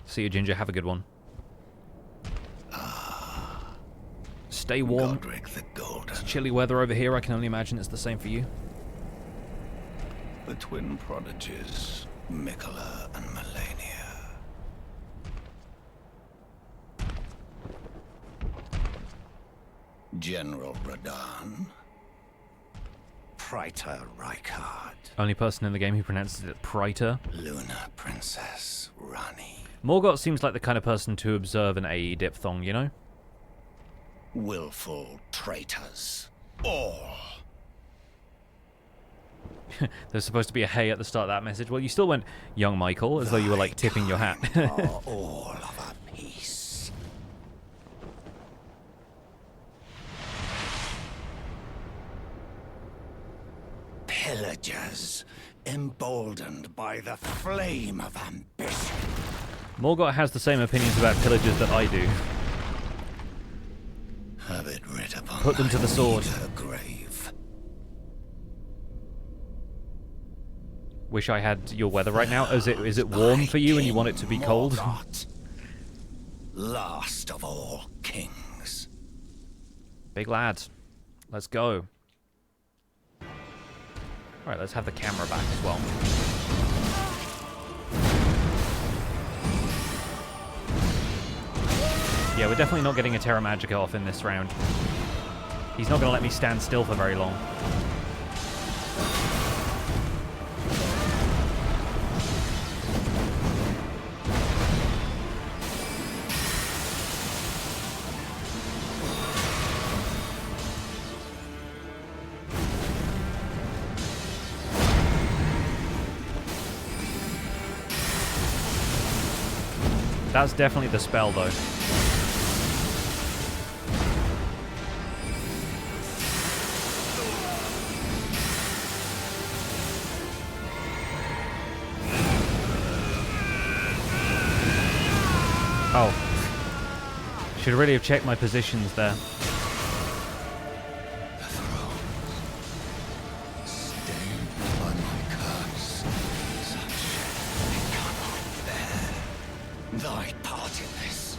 See you, Ginger. Have a good one. Stay warm. Godric the Golden. It's chilly weather over here. I can only imagine it's the same for you. The twin prodigies, Omenkiller and Malenia. General Radahn. Praetor Rykard. Only person in the game who pronounces it Praetor. Luna Princess Rani. Morgott seems like the kind of person to observe an AE diphthong, you know? Willful traitors. All. There's supposed to be a hey at the start of that message. Well, you still went, young Michael, as though you were, like, tipping your hat. Are all of a piece. Pillagers, emboldened by the flame of ambition. Morgott has the same opinions about pillagers that I do. Have it writ upon Put them to the sword. Grave. Wish I had your weather right now. Is it warm for you and you want it to be cold? Morgott, last of all kings. Big lad. Let's go. Alright, let's have the camera back as well. Yeah, we're definitely not getting a Terra Magica off in this round. He's not going to let me stand still for very long. That's definitely the spell, though. should really have checked my positions there. The throne, stained by my curse, such it cannot bear. Thy part in this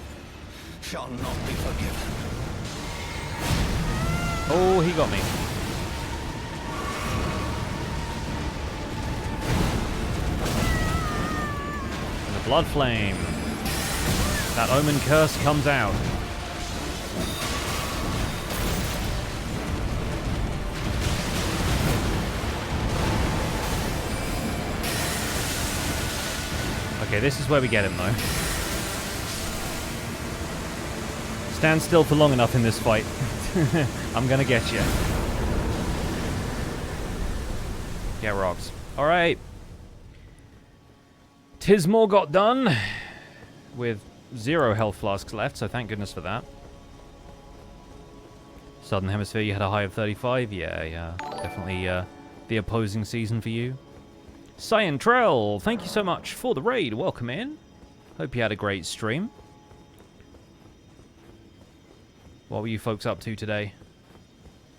shall not be forgiven. Oh, he got me. And the blood flame. That Omen curse comes out. Okay, this is where we get him, though. Stand still for long enough in this fight. I'm gonna get you. Get rocks. Alright. 'Tis Morgott done. With 0 health flasks left, so thank goodness for that. Southern Hemisphere, you had a high of 35. Yeah. Definitely the opposing season for you. Cyan Trell, thank you so much for the raid. Welcome in. Hope you had a great stream. What were you folks up to today?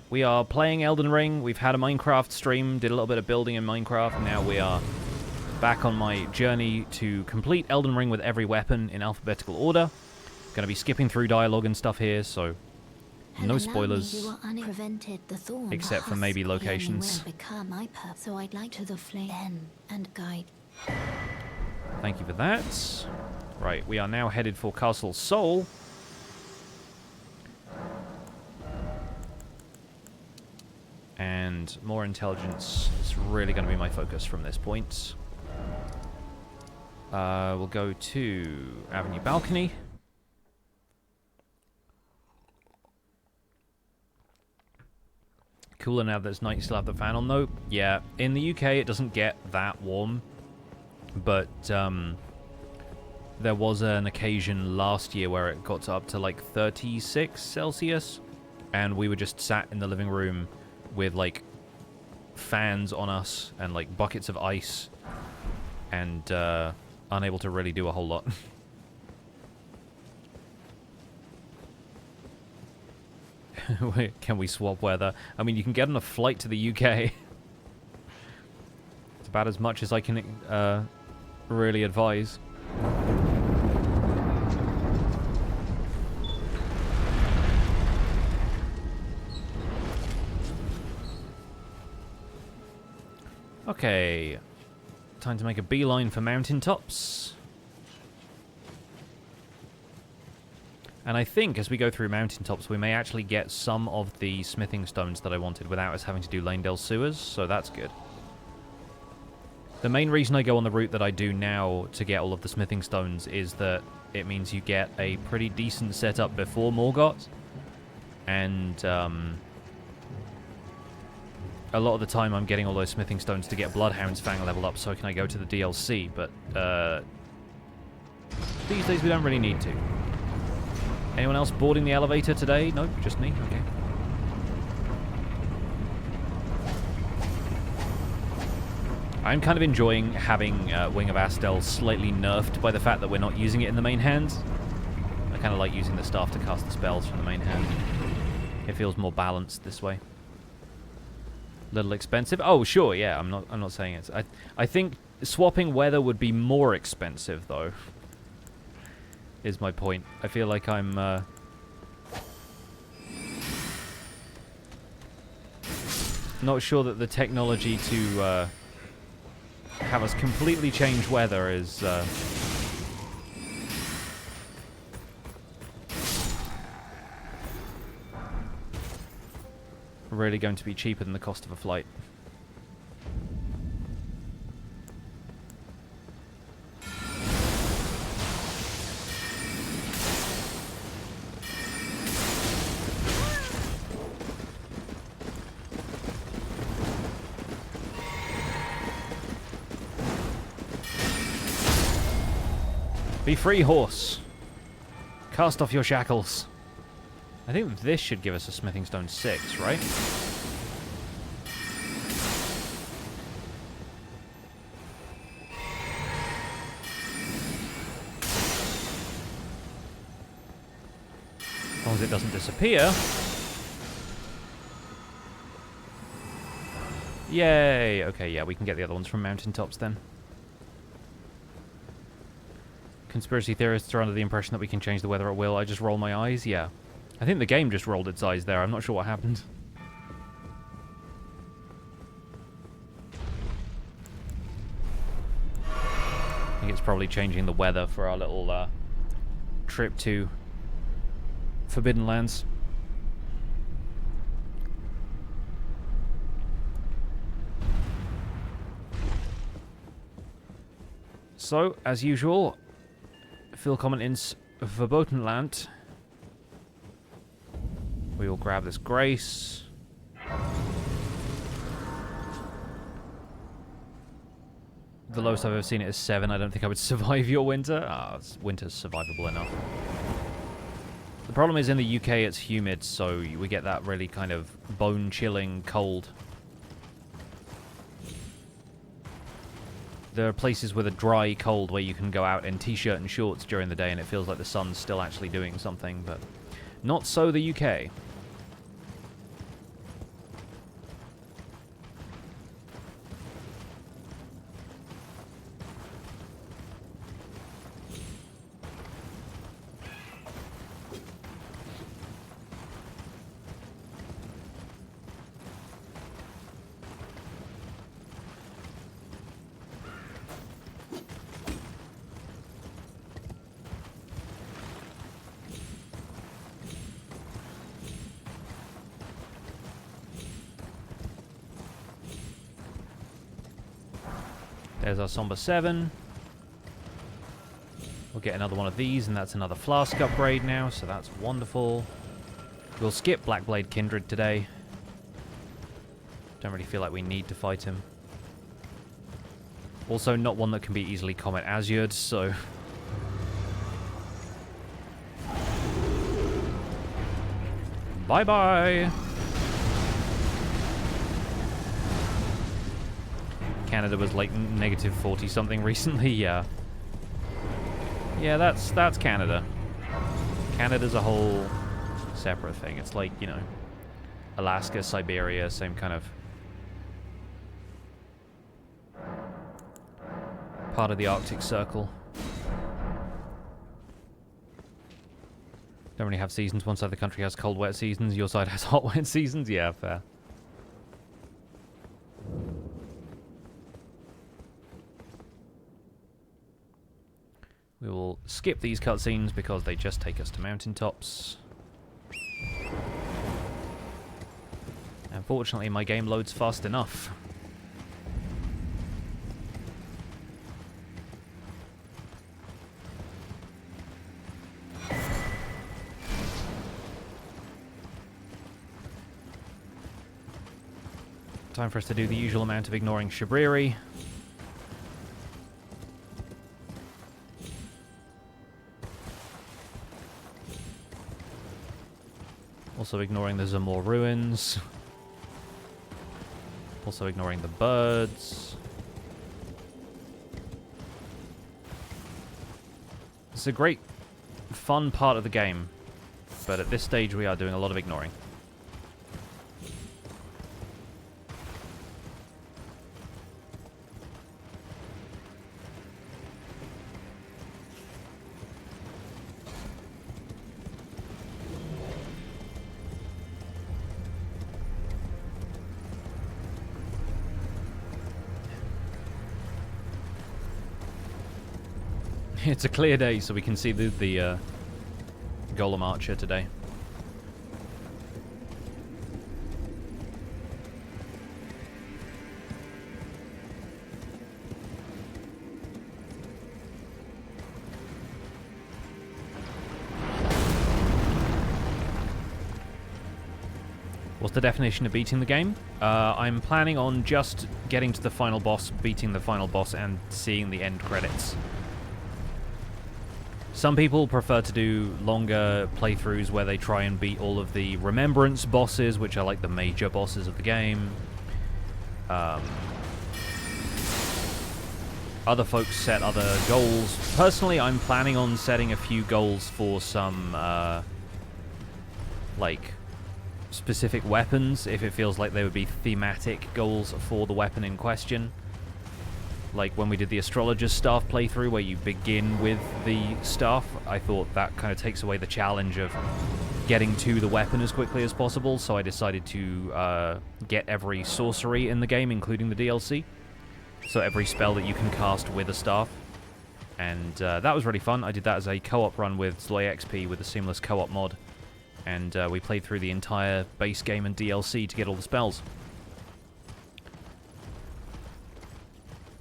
We are playing Elden Ring. We've had a Minecraft stream, did a little bit of building in Minecraft. Now we are back on my journey to complete Elden Ring with every weapon in alphabetical order. Going to be skipping through dialogue and stuff here, so no spoilers, except for maybe locations. So I'd like to the flame and guide. Thank you for that. Right, we are now headed for Castle Sol. And more intelligence is really going to be my focus from this point. We'll go to Avenue Balcony. Cooler now that it's night, you still have the fan on though. Yeah, in the UK it doesn't get that warm. But there was an occasion last year where it got up to like 36 Celsius. And we were just sat in the living room with like fans on us and like buckets of ice. And unable to really do a whole lot. Can we swap weather? I mean, you can get on a flight to the UK. It's about as much as I can really advise. Okay. Time to make a beeline for mountaintops. And I think as we go through mountaintops, we may actually get some of the smithing stones that I wanted without us having to do Lanedale sewers, so that's good. The main reason I go on the route that I do now to get all of the smithing stones is that it means you get a pretty decent setup before Morgott. And a lot of the time I'm getting all those smithing stones to get Bloodhound's Fang leveled up so can I go to the DLC, but these days we don't really need to. Anyone else boarding the elevator today? Nope, just me? Okay. I'm kind of enjoying having Wing of Astel slightly nerfed by the fact that we're not using it in the main hand. I kind of like using the staff to cast the spells from the main hand. It feels more balanced this way. Little expensive? Oh, sure, yeah. I'm not saying it's. I think swapping weather would be more expensive though. Is my point. I feel like I'm not sure that the technology to have us completely change weather is really going to be cheaper than the cost of a flight. Be free, horse. Cast off your shackles. I think this should give us a smithing stone 6, right? as it doesn't disappear. Yay! Okay, yeah, we can get the other ones from mountaintops then. Conspiracy theorists are under the impression that we can change the weather at will. I just roll my eyes? Yeah. I think the game just rolled its eyes there. I'm not sure what happened. I think it's probably changing the weather for our little trip to Forbidden Lands. So, as usual, willkommen ins Verboten Land. We will grab this grace. The lowest I've ever seen it is 7. I don't think I would survive your winter. Winter's survivable enough. The problem is in the UK it's humid, so we get that really kind of bone-chilling cold. There are places with a dry cold where you can go out in t-shirt and shorts during the day and it feels like the sun's still actually doing something, but not so the UK. There's our Somber 7. We'll get another one of these, and that's another flask upgrade now, so that's wonderful. We'll skip Blackblade Kindred today. Don't really feel like we need to fight him. Also, not one that can be easily Comet Azured, so... Bye-bye! Canada was like negative 40 something recently. Yeah, that's Canada. Canada's a whole separate thing. It's like, you know, Alaska, Siberia, same kind of part of the Arctic Circle. Don't really have seasons. One side of the country has cold, wet seasons. Your side has hot, wet seasons. Yeah, fair. We will skip these cutscenes because they just take us to mountaintops. Unfortunately, my game loads fast enough. Time for us to do the usual amount of ignoring Shabriri. Also ignoring the Zamor ruins. Also ignoring the birds. It's a great, fun part of the game, but at this stage we are doing a lot of ignoring. It's a clear day, so we can see the Golem Archer today. What's the definition of beating the game? I'm planning on just getting to the final boss, beating the final boss, and seeing the end credits. Some people prefer to do longer playthroughs where they try and beat all of the remembrance bosses, which are like the major bosses of the game. Other folks set other goals. Personally, I'm planning on setting a few goals for some like, specific weapons if it feels like they would be thematic goals for the weapon in question. Like when we did the Astrologer's Staff playthrough where you begin with the staff, I thought that kind of takes away the challenge of getting to the weapon as quickly as possible, so I decided to get every sorcery in the game, including the DLC. So every spell that you can cast with a staff. And that was really fun. I did that as a co-op run with Zloy XP with a seamless co-op mod. And we played through the entire base game and DLC to get all the spells.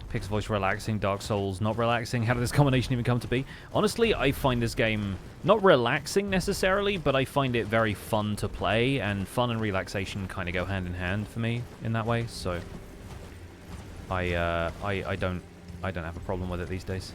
Pig's voice relaxing, Dark Souls not relaxing. How did this combination even come to be? Honestly, I find this game not relaxing necessarily, but I find it very fun to play, and fun and relaxation kind of go hand in hand for me in that way. So I don't have a problem with it these days.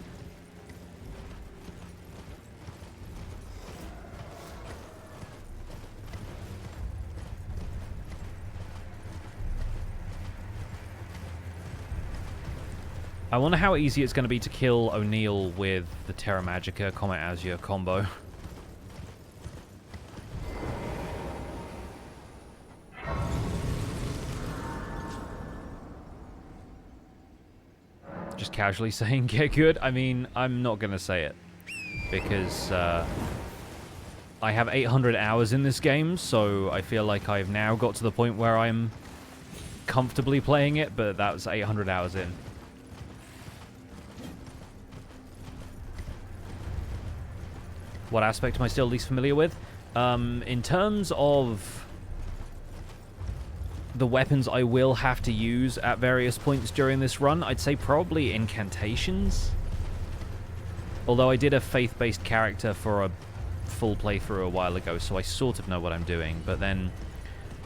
I wonder how easy it's going to be to kill O'Neill with the Terra Magica Comet Azure combo. Just casually saying get good. I mean, I'm not going to say it. Because I have 800 hours in this game, so I feel like I've now got to the point where I'm comfortably playing it, but that was 800 hours in. What aspect am I still least familiar with? In terms of the weapons I will have to use at various points during this run, I'd say probably incantations. Although I did a faith-based character for a full playthrough a while ago, so I sort of know what I'm doing. But then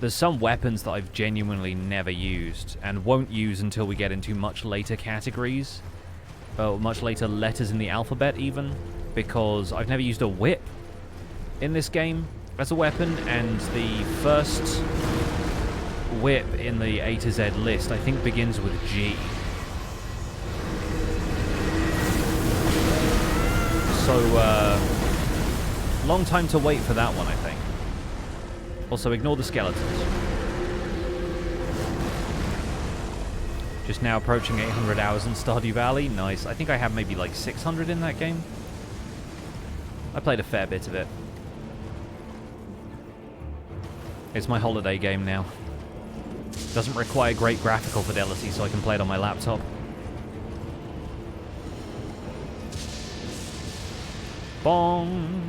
there's some weapons that I've genuinely never used and won't use until we get into much later categories. Much later letters in the alphabet even. Because I've never used a whip in this game as a weapon, and the first whip in the A to Z list I think begins with G. So, long time to wait for that one, I think. Also, ignore the skeletons. Just now approaching 800 hours in Stardew Valley. Nice. I think I have maybe like 600 in that game. I played a fair bit of it. It's my holiday game now. Doesn't require great graphical fidelity, so I can play it on my laptop. Bong!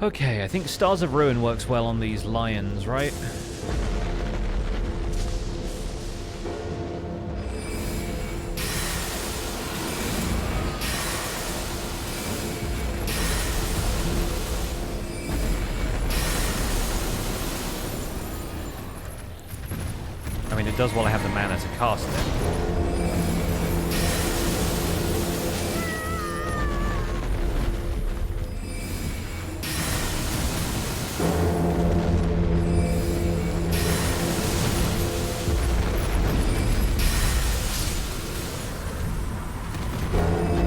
Okay, I think Stars of Ruin works well on these lions, right? I mean, it does while I have the mana to cast it.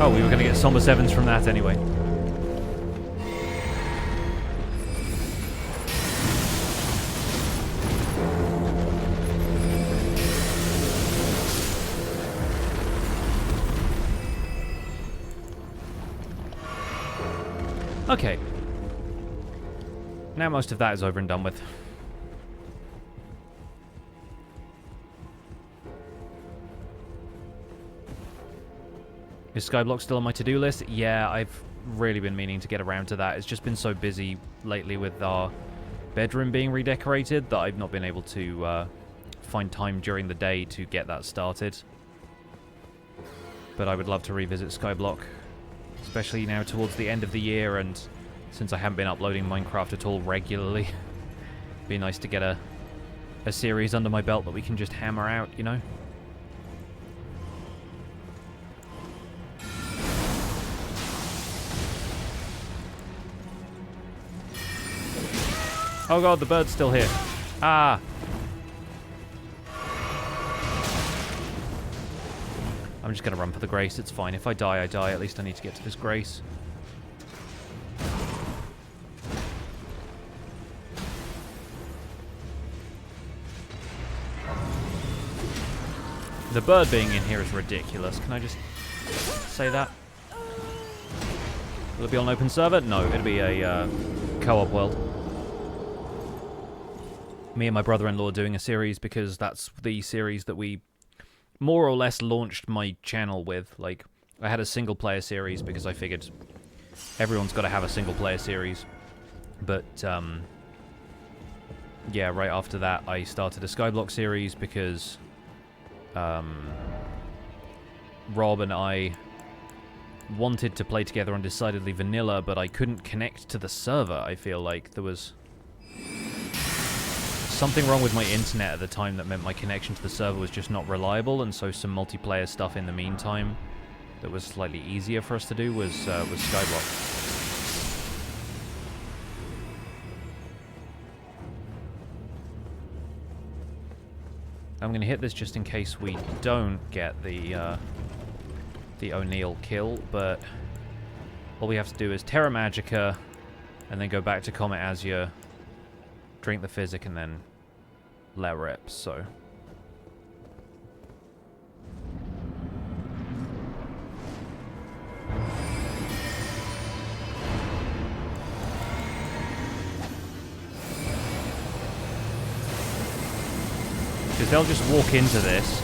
Oh, we were going to get Somber Sevens from that anyway. Okay. Now most of that is over and done with. Is Skyblock still on my to-do list? Yeah, I've really been meaning to get around to that. It's just been so busy lately with our bedroom being redecorated that I've not been able to find time during the day to get that started. But I would love to revisit Skyblock, especially now towards the end of the year, and since I haven't been uploading Minecraft at all regularly. Be nice to get a series under my belt that we can just hammer out, you know? Oh god, the bird's still here. Ah! I'm just gonna run for the grace, it's fine. If I die, I die. At least I need to get to this grace. The bird being in here is ridiculous. Can I just say that? Will it be on open server? No, it'll be a co-op world. Me and my brother-in-law are doing a series because that's the series that we more or less launched my channel with. Like, I had a single-player series because I figured everyone's got to have a single-player series. But, yeah, right after that, I started a Skyblock series because Rob and I wanted to play together on decidedly vanilla, but I couldn't connect to the server. I feel like there was something wrong with my internet at the time that meant my connection to the server was just not reliable, and so some multiplayer stuff in the meantime that was slightly easier for us to do was Skyblock. I'm going to hit this just in case we don't get the O'Neill kill, but all we have to do is Terra Magica, and then go back to Comet Azur, drink the Physic, and then let rip, so... Because they'll just walk into this.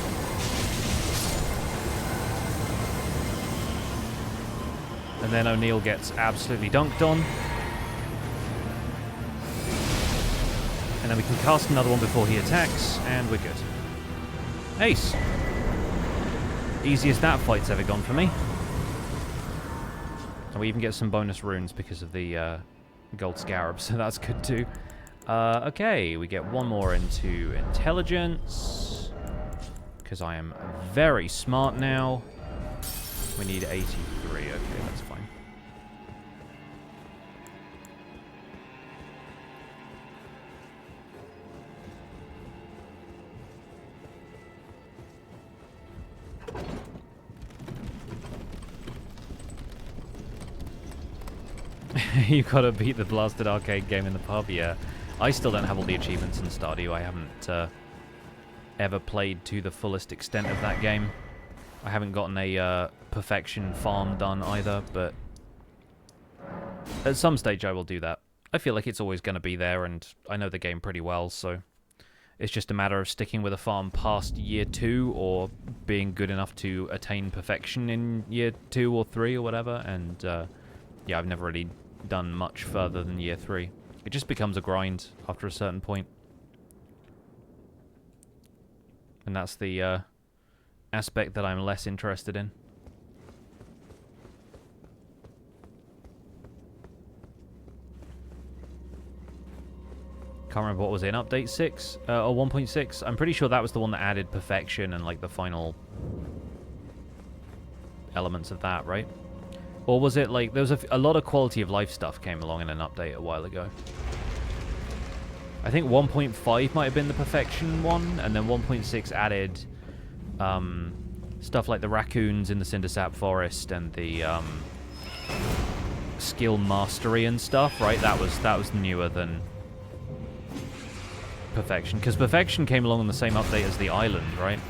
And then O'Neill gets absolutely dunked on. And then we can cast another one before he attacks, and we're good. Ace! Easiest that fight's ever gone for me. And we even get some bonus runes because of the gold scarab, so that's good too. Okay, we get one more into intelligence, because I am very smart now. We need 83, okay, that's fine. You gotta beat the blasted arcade game in the pub, yeah. I still don't have all the achievements in Stardew. I haven't ever played to the fullest extent of that game. I haven't gotten a perfection farm done either, but at some stage I will do that. I feel like it's always going to be there, and I know the game pretty well, so it's just a matter of sticking with a farm past year 2 or being good enough to attain perfection in year 2 or 3 or whatever, and yeah, I've never really done much further than year 3. It just becomes a grind after a certain point. And that's the aspect that I'm less interested in. Can't remember what was in Update 6 or 1.6. I'm pretty sure that was the one that added perfection and like the final elements of that, right? Or was it like, there was a lot of quality of life stuff came along in an update a while ago. I think 1.5 might have been the perfection one, and then 1.6 added stuff like the raccoons in the Cindersap Forest and the skill mastery and stuff, right? That was newer than perfection, because perfection came along on the same update as the island, right?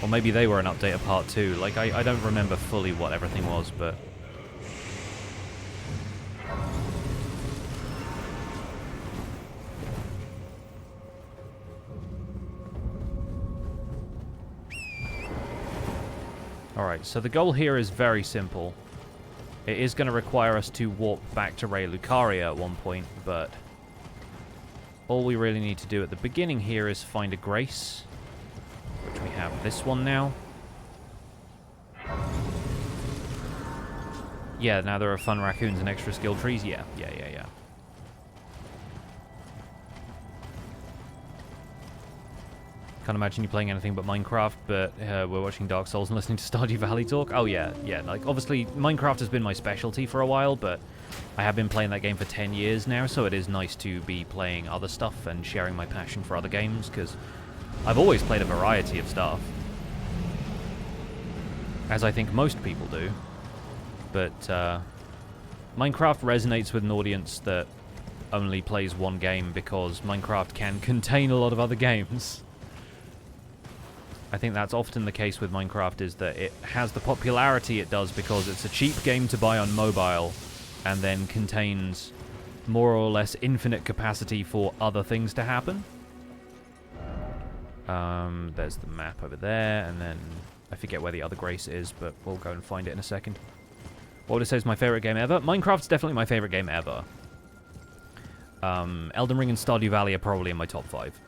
Or maybe they were an update of part 2. Like, I don't remember fully what everything was, but... Alright, so the goal here is very simple. It is going to require us to warp back to Ray Lucaria at one point, but... all we really need to do at the beginning here is find a grace, which we have this one now. Yeah, now there are fun raccoons and extra skill trees. Yeah. Can't imagine you playing anything but Minecraft, but we're watching Dark Souls and listening to Stardew Valley talk. Oh yeah, like obviously Minecraft has been my specialty for a while, but I have been playing that game for 10 years now, so it is nice to be playing other stuff and sharing my passion for other games, because I've always played a variety of stuff, as I think most people do. But Minecraft resonates with an audience that only plays one game, because Minecraft can contain a lot of other games. I think that's often the case with Minecraft, is that it has the popularity it does because it's a cheap game to buy on mobile, and then contains more or less infinite capacity for other things to happen. There's the map over there, and then I forget where the other Grace is, but we'll go and find it in a second. What would it say is my favorite game ever? Minecraft's definitely my favorite game ever. Elden Ring and Stardew Valley are probably in my top 5.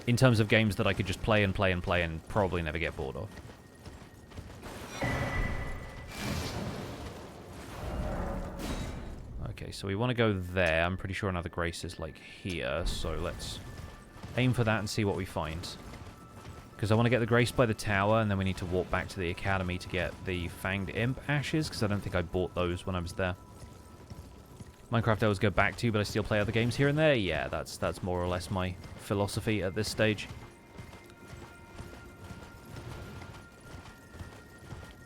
In terms of games that I could just play and play and play and probably never get bored of. Okay, so we want to go there. I'm pretty sure another Grace is like here, so let's aim for that and see what we find. Because I want to get the Grace by the tower, and then we need to walk back to the academy to get the Fanged Imp ashes, because I don't think I bought those when I was there. Minecraft I always go back to, but I still play other games here and there. Yeah, that's more or less my philosophy at this stage.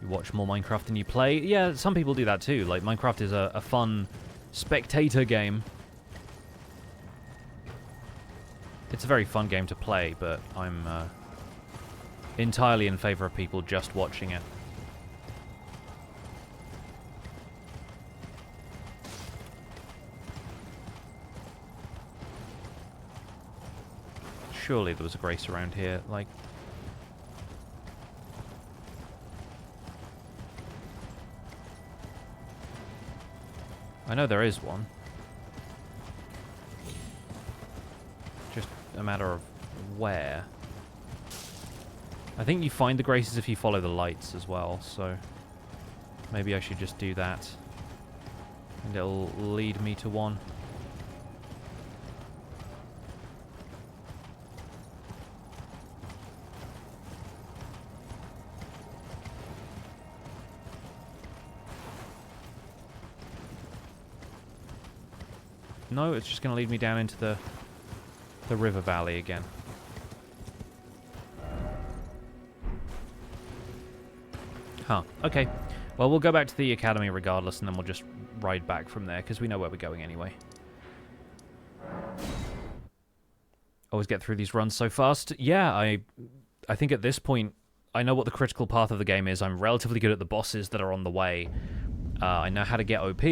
You watch more Minecraft than you play. Yeah, some people do that too. Like, Minecraft is a fun spectator game. It's a very fun game to play, but I'm entirely in favor of people just watching it. Surely there was a Grace around here, like... I know there is one. Just a matter of where. I think you find the Graces if you follow the lights as well, so maybe I should just do that. And it'll lead me to one. No, it's just going to lead me down into the river valley again. Huh, okay. Well, we'll go back to the academy regardless, and then we'll just ride back from there, because we know where we're going anyway. Always get through these runs so fast. Yeah, I think at this point, I know what the critical path of the game is. I'm relatively good at the bosses that are on the way. I know how to get OP.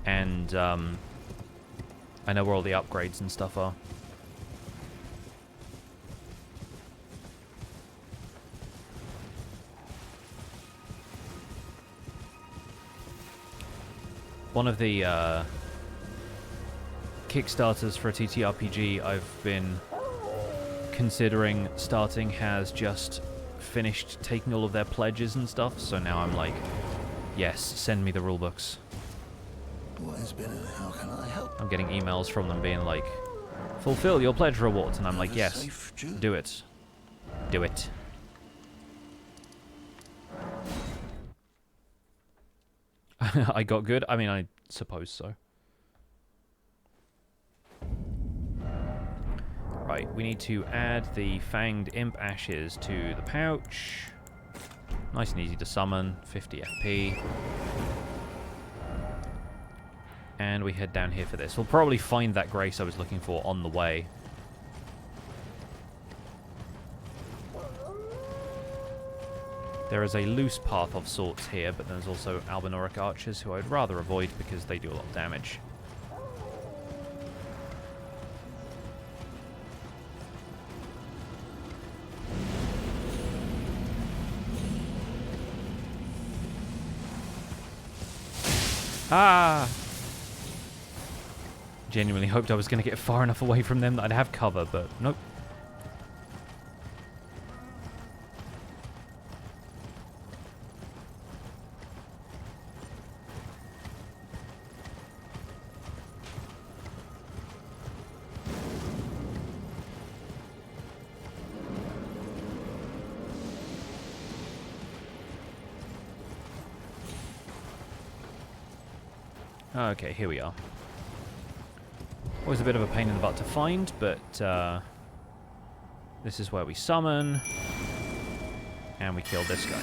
And I know where all the upgrades and stuff are. One of the Kickstarters for a TTRPG I've been considering starting has just finished taking all of their pledges and stuff, so now I'm like, yes, send me the rulebooks. What has been and how can I help? I'm getting emails from them being like, fulfill your pledge rewards, and I'm like, yes, do it. Do it. I got good? I mean, I suppose so. Right, we need to add the Fanged Imp Ashes to the pouch. Nice and easy to summon, 50 FP. And we head down here for this. We'll probably find that Grace I was looking for on the way. There is a loose path of sorts here, but there's also Albinoric archers who I'd rather avoid because they do a lot of damage. Ah! Genuinely hoped I was going to get far enough away from them that I'd have cover, but nope. Okay, here we are. Always a bit of a pain in the butt to find, but this is where we summon. And we kill this guy.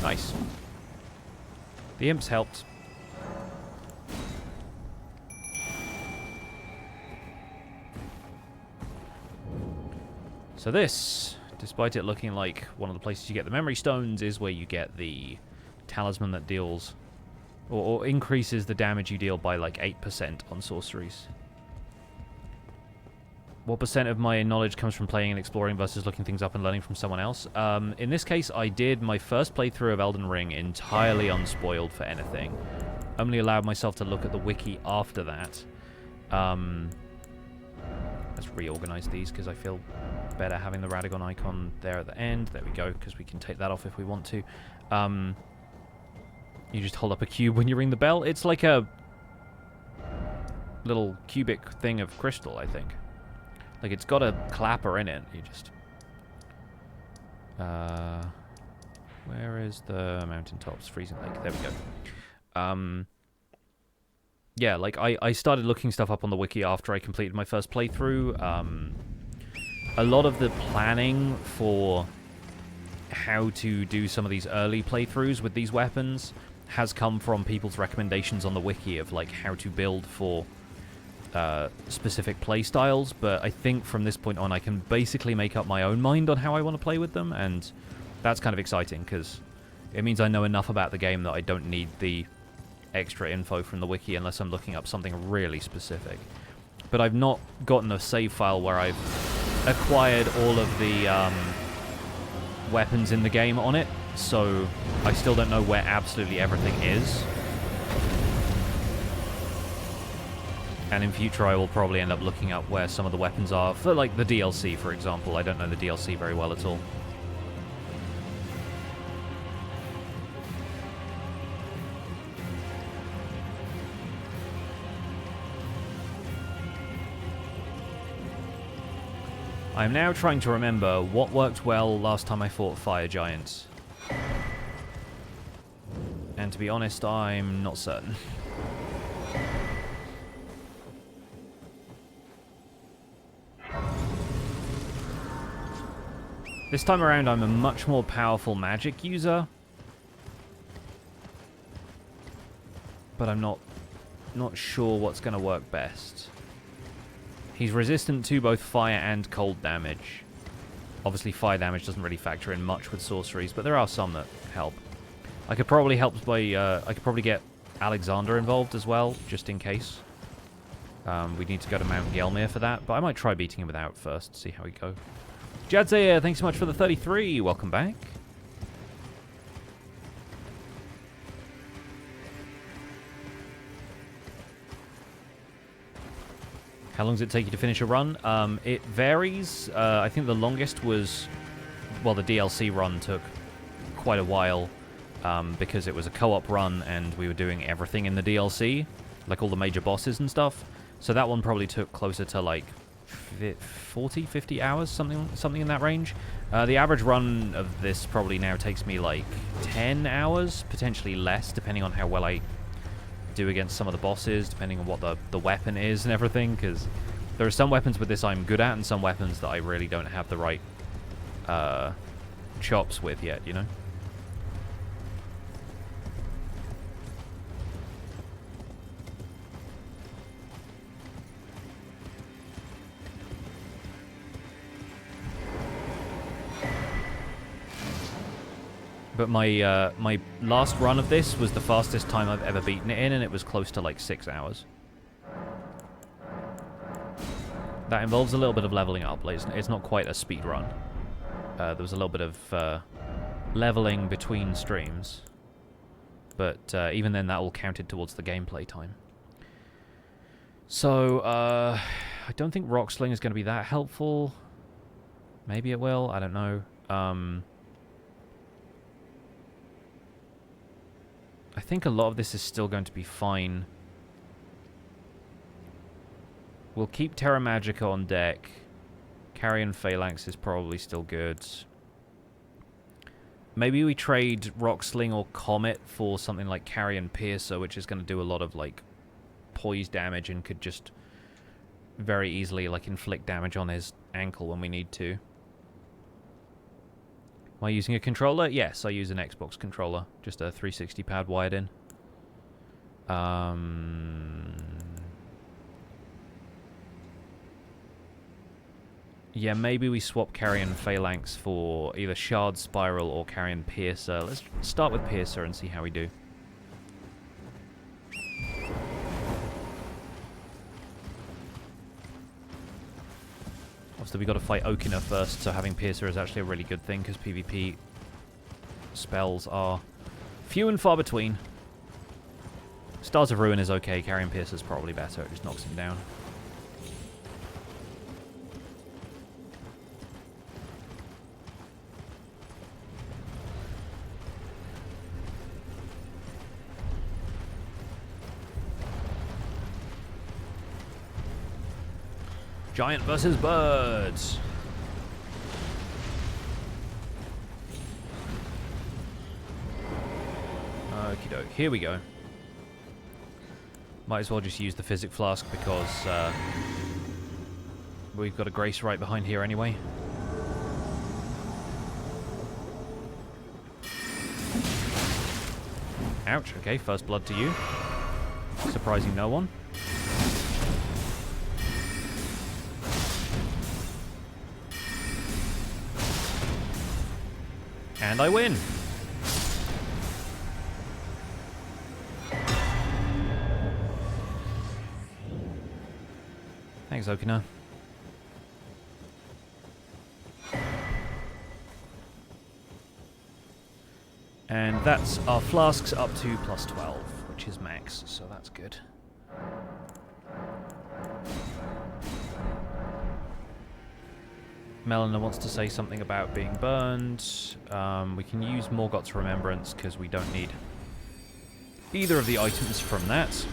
Nice. The imps helped. So this, despite it looking like one of the places you get the memory stones, is where you get the talisman that deals or increases the damage you deal by like 8% on sorceries. What percent of my knowledge comes from playing and exploring versus looking things up and learning from someone else? In this case, I did my first playthrough of Elden Ring entirely unspoiled for anything. Only allowed myself to look at the wiki after that. Let's reorganize these because I feel better having the Radagon icon there at the end. There we go, because we can take that off if we want to. You just hold up a cube when you ring the bell. It's like a little cubic thing of crystal, I think. Like, it's got a clapper in it. You just... where is the mountaintops? Freezing Lake. There we go. Yeah, like, I started looking stuff up on the wiki after I completed my first playthrough. A lot of the planning for how to do some of these early playthroughs with these weapons has come from people's recommendations on the wiki of, like, how to build for specific play styles, but I think from this point on I can basically make up my own mind on how I want to play with them, and that's kind of exciting because it means I know enough about the game that I don't need the extra info from the wiki unless I'm looking up something really specific. But I've not gotten a save file where I've acquired all of the weapons in the game on it, so I still don't know where absolutely everything is. And in future I will probably end up looking up where some of the weapons are for, like, the DLC, for example. I don't know the DLC very well at all. I am now trying to remember what worked well last time I fought fire giants. And to be honest, I'm not certain. This time around, I'm a much more powerful magic user. But I'm not sure what's going to work best. He's resistant to both fire and cold damage. Obviously, fire damage doesn't really factor in much with sorceries, but there are some that help. I could probably help by... I could probably get Alexander involved as well, just in case. We need to go to Mount Gelmir for that, but I might try beating him without first, see how we go. Jadzia, thanks so much for the 33. Welcome back. How long does it take you to finish a run? It varies. I think the longest was... Well, the DLC run took quite a while because it was a co-op run and we were doing everything in the DLC, like all the major bosses and stuff. So that one probably took closer to, like, 40, 50 hours, something in that range. The average run of this probably now takes me like 10 hours, potentially less, depending on how well I do against some of the bosses, depending on what the weapon is and everything, because there are some weapons with this I'm good at and some weapons that I really don't have the right chops with yet, you know? But my my last run of this was the fastest time I've ever beaten it in, and it was close to like 6 hours. That involves a little bit of leveling up. It's not quite a speed run. There was a little bit of leveling between streams. But even then, that all counted towards the gameplay time. So, I don't think Rock Sling is going to be that helpful. Maybe it will. I don't know. I think a lot of this is still going to be fine. We'll keep Terra Magica on deck. Carrion Phalanx is probably still good. Maybe we trade Rock Sling or Comet for something like Carrion Piercer, which is going to do a lot of, like, poise damage and could just very easily, like, inflict damage on his ankle when we need to. Am I using a controller? Yes, I use an Xbox controller. Just a 360 pad wired in. Yeah, maybe we swap Carrion Phalanx for either Shard Spiral or Carrion Piercer. Let's start with Piercer and see how we do. Obviously, we got to fight Okina first, so having Piercer is actually a really good thing because PvP spells are few and far between. Stars of Ruin is okay. Carrion Piercer is probably better. It just knocks him down. Giant versus birds. Okie doke, here we go. Might as well just use the Physic Flask because we've got a Grace right behind here anyway. Ouch, okay, first blood to you. Surprising no one. And I win. Thanks, Okina. And that's our flasks up to plus 12, which is max, so that's good. Melina wants to say something about being burned. We can use Morgott's Remembrance because we don't need either of the items from that.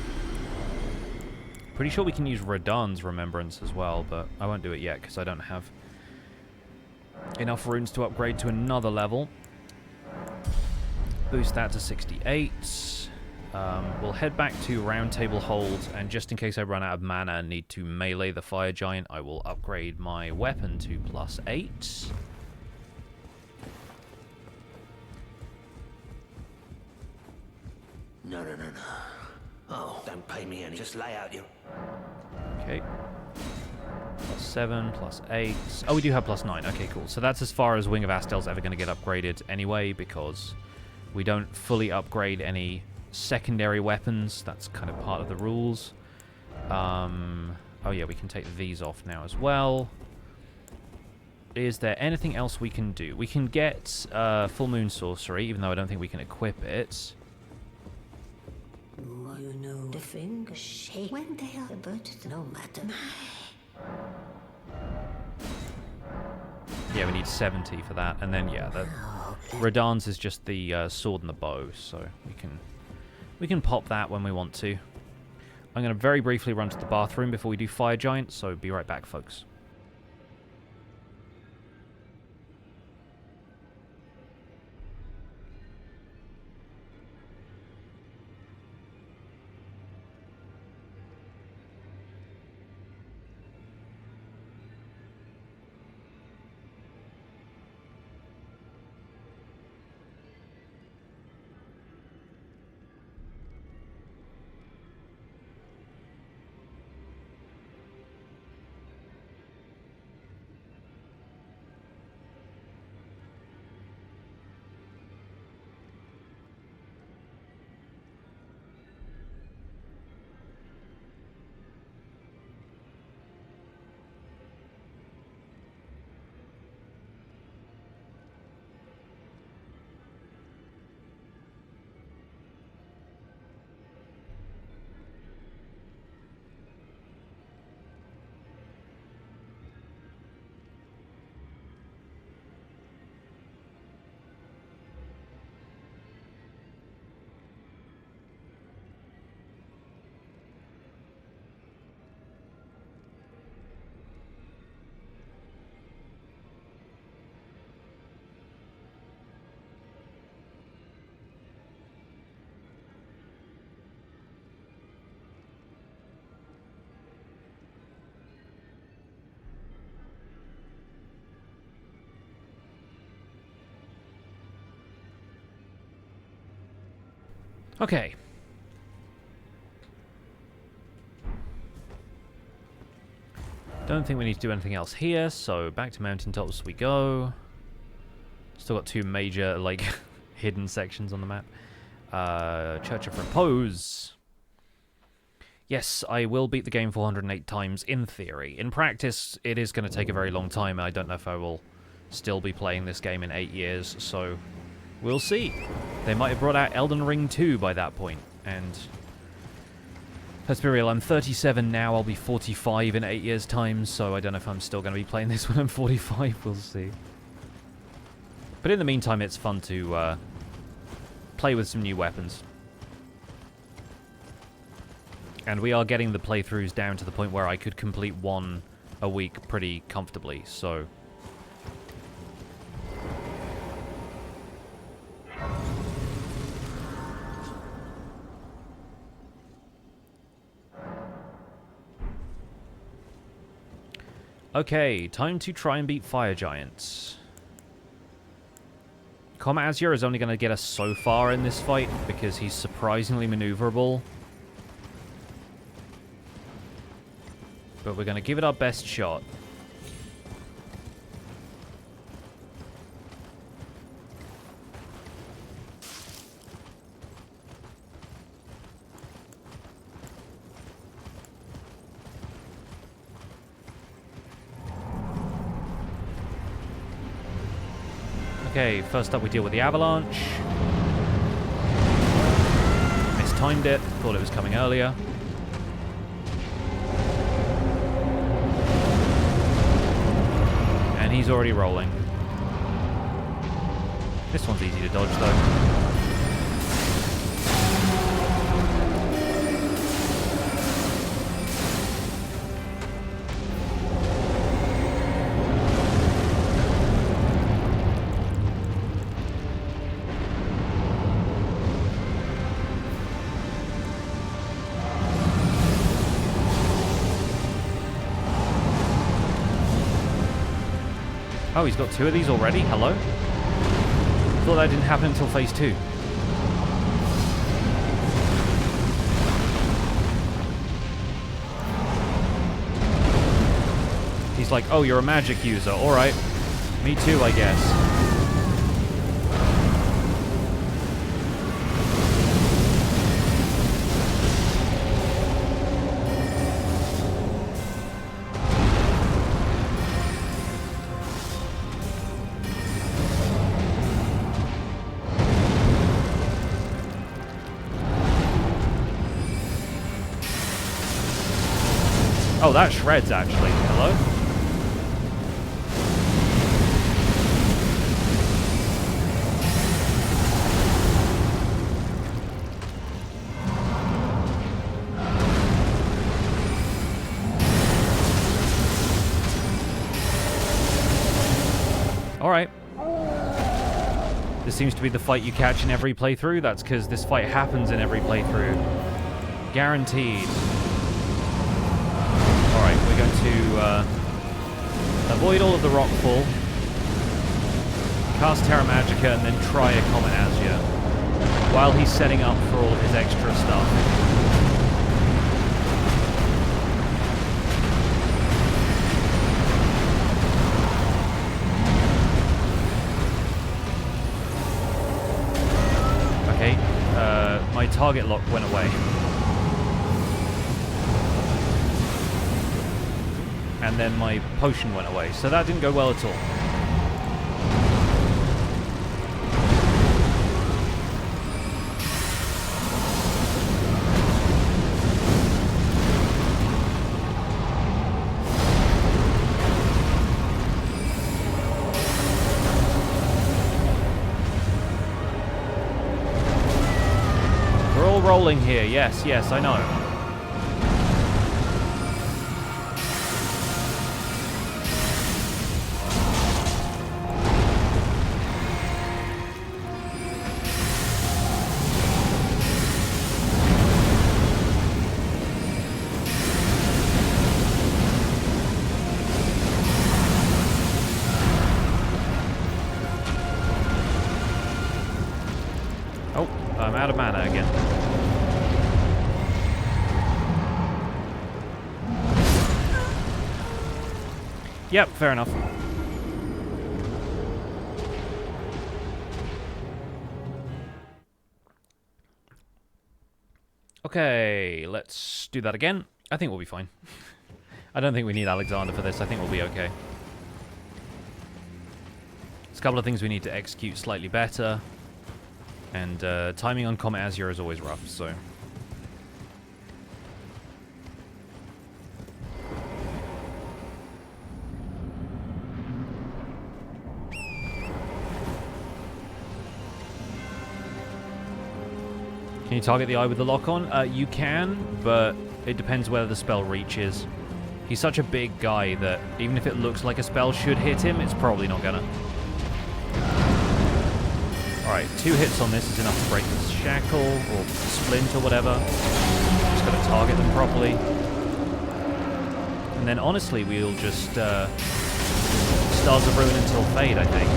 Pretty sure we can use Radahn's Remembrance as well, but I won't do it yet because I don't have enough runes to upgrade to another level. Boost that to 68. We'll head back to Round Table Hold, and just in case I run out of mana and need to melee the Fire Giant, I will upgrade my weapon to plus 8. No. Oh, don't pay me any. Just lay out your... Okay. Plus 7, plus 8. Oh, we do have plus 9. Okay, cool. So that's as far as Wing of Astel's ever going to get upgraded anyway, because we don't fully upgrade any secondary weapons. That's kind of part of the rules. Oh yeah, we can take these off now as well. Is there anything else we can do? We can get Full Moon Sorcery, even though I don't think we can equip it. You know, the finger shake when they are but no matter. Yeah, we need 70 for that, and then yeah, the Radahn's is just the sword and the bow, so we can pop that when we want to. I'm going to very briefly run to the bathroom before we do Fire Giant, so be right back, folks. Okay. Don't think we need to do anything else here, so back to mountaintops we go. Still got two major, like, hidden sections on the map. Church of Repose. Yes, I will beat the game 408 times in theory. In practice, it is going to take a very long time. I don't know if I will still be playing this game in 8 years, so we'll see. They might have brought out Elden Ring 2 by that point, and let's be real, I'm 37 now, I'll be 45 in 8 years' time, so I don't know if I'm still going to be playing this when I'm 45, we'll see. But in the meantime, it's fun to play with some new weapons. And we are getting the playthroughs down to the point where I could complete one a week pretty comfortably, so... Okay, time to try and beat Fire Giants. Azur is only going to get us so far in this fight because he's surprisingly maneuverable. But we're going to give it our best shot. Okay, first up we deal with the avalanche. Mistimed it, thought it was coming earlier. And he's already rolling. This one's easy to dodge though. Oh, he's got two of these already? Hello? Thought that didn't happen until phase 2. He's like, oh, you're a magic user. Alright. Me too, I guess. Oh, that shreds, actually. Hello? Alright. This seems to be the fight you catch in every playthrough. That's because this fight happens in every playthrough. Guaranteed. Alright, we're going to avoid all of the rockfall, cast Terra Magica, and then try a Common Azure while he's setting up for all of his extra stuff. Okay, my target lock went away. And then my potion went away, so that didn't go well at all. We're all rolling here, yes, I know. Oh, I'm out of mana again. Yep, fair enough. Okay, let's do that again. I think we'll be fine. I don't think we need Alexander for this. I think we'll be okay. There's a couple of things we need to execute slightly better. And timing on Comet Azure is always rough, so... Can you target the eye with the lock-on? You can, but it depends whether the spell reaches. He's such a big guy that even if it looks like a spell should hit him, it's probably not gonna. Alright, 2 hits on this is enough to break the shackle, or splint, or whatever. Just gotta target them properly. And then honestly, we'll just Stars of Ruin until Fade, I think.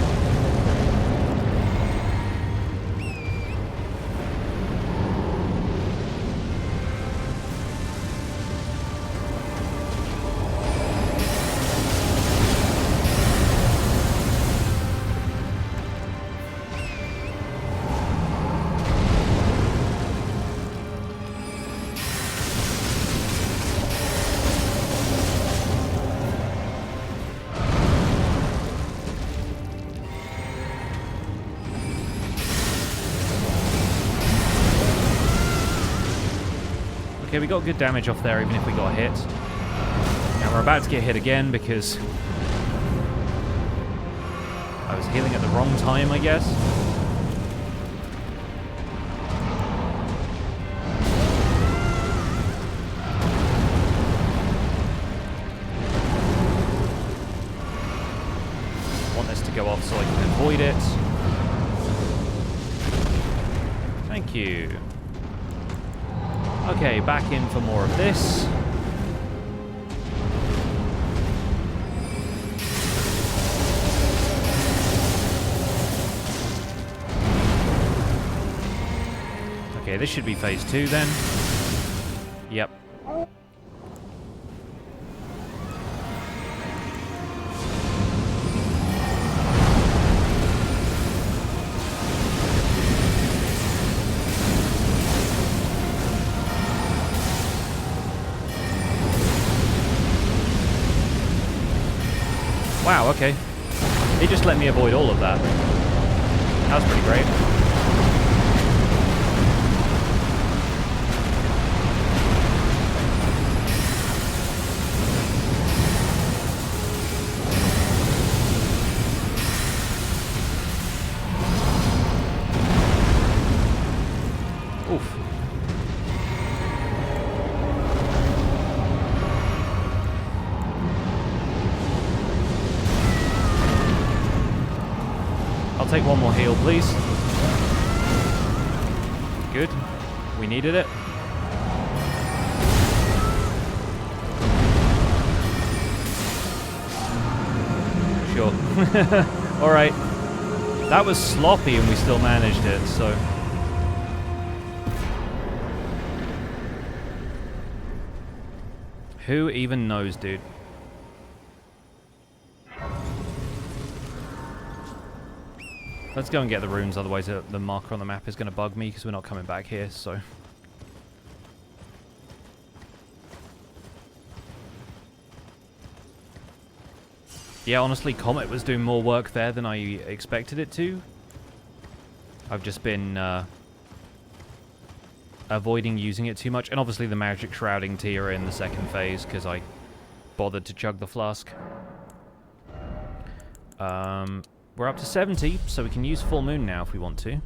Okay, we got good damage off there, even if we got hit. Now we're about to get hit again because I was healing at the wrong time, I guess. I want this to go off so I can avoid it. Thank you. Okay, back in for more of this. Okay, this should be phase 2 then. Yep. Wow, okay. It just let me avoid all of that. That was pretty great. Oof. Take one more heal, please. Good. We needed it. Sure. Alright. That was sloppy and we still managed it, so... Who even knows, dude? Let's go and get the runes, otherwise the marker on the map is going to bug me because we're not coming back here, so... Yeah, honestly, Comet was doing more work there than I expected it to. I've just been avoiding using it too much, and obviously the magic shrouding tier in the second phase because I bothered to chug the flask. We're up to 70, so we can use Full Moon now if we want to.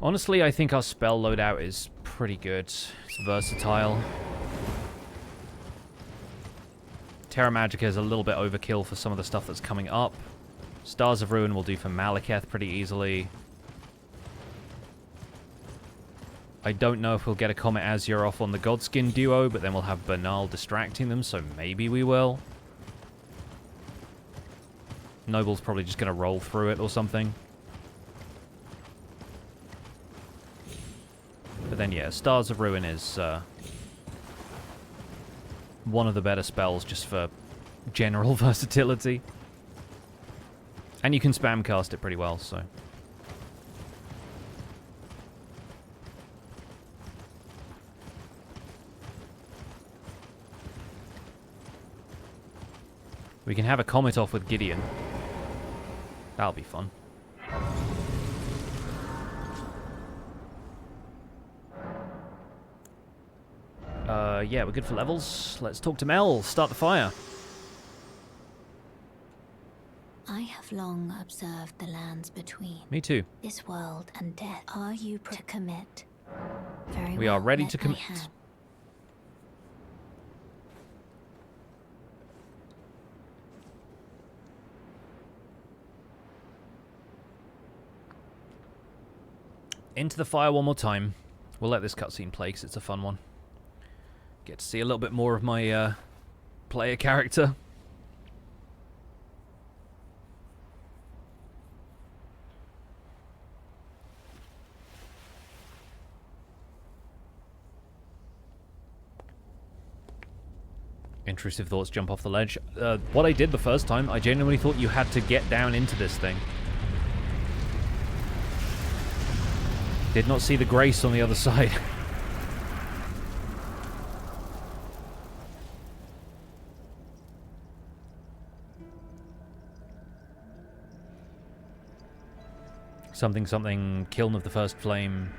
Honestly, I think our spell loadout is pretty good. It's versatile. Terra Magica is a little bit overkill for some of the stuff that's coming up. Stars of Ruin will do for Malekith pretty easily. I don't know if we'll get a Comet Azure off on the Godskin Duo, but then we'll have Bernal distracting them, so maybe we will. Noble's probably just going to roll through it or something. But then, yeah, Stars of Ruin is one of the better spells just for general versatility. And you can spam cast it pretty well, so... We can have a Comet off with Gideon. That'll be fun. Yeah, we're good for levels. Let's talk to Mel. Start the fire. I have long observed the lands between. Me too. This world and death. Are you to commit? Very We well, are ready let to my commit. hand- Into the fire one more time. We'll let this cutscene play because it's a fun one. Get to see a little bit more of my player character. Intrusive thoughts jump off the ledge. What I did the first time, I genuinely thought you had to get down into this thing. Did not see the grace on the other side. Something, something, Kiln of the First Flame.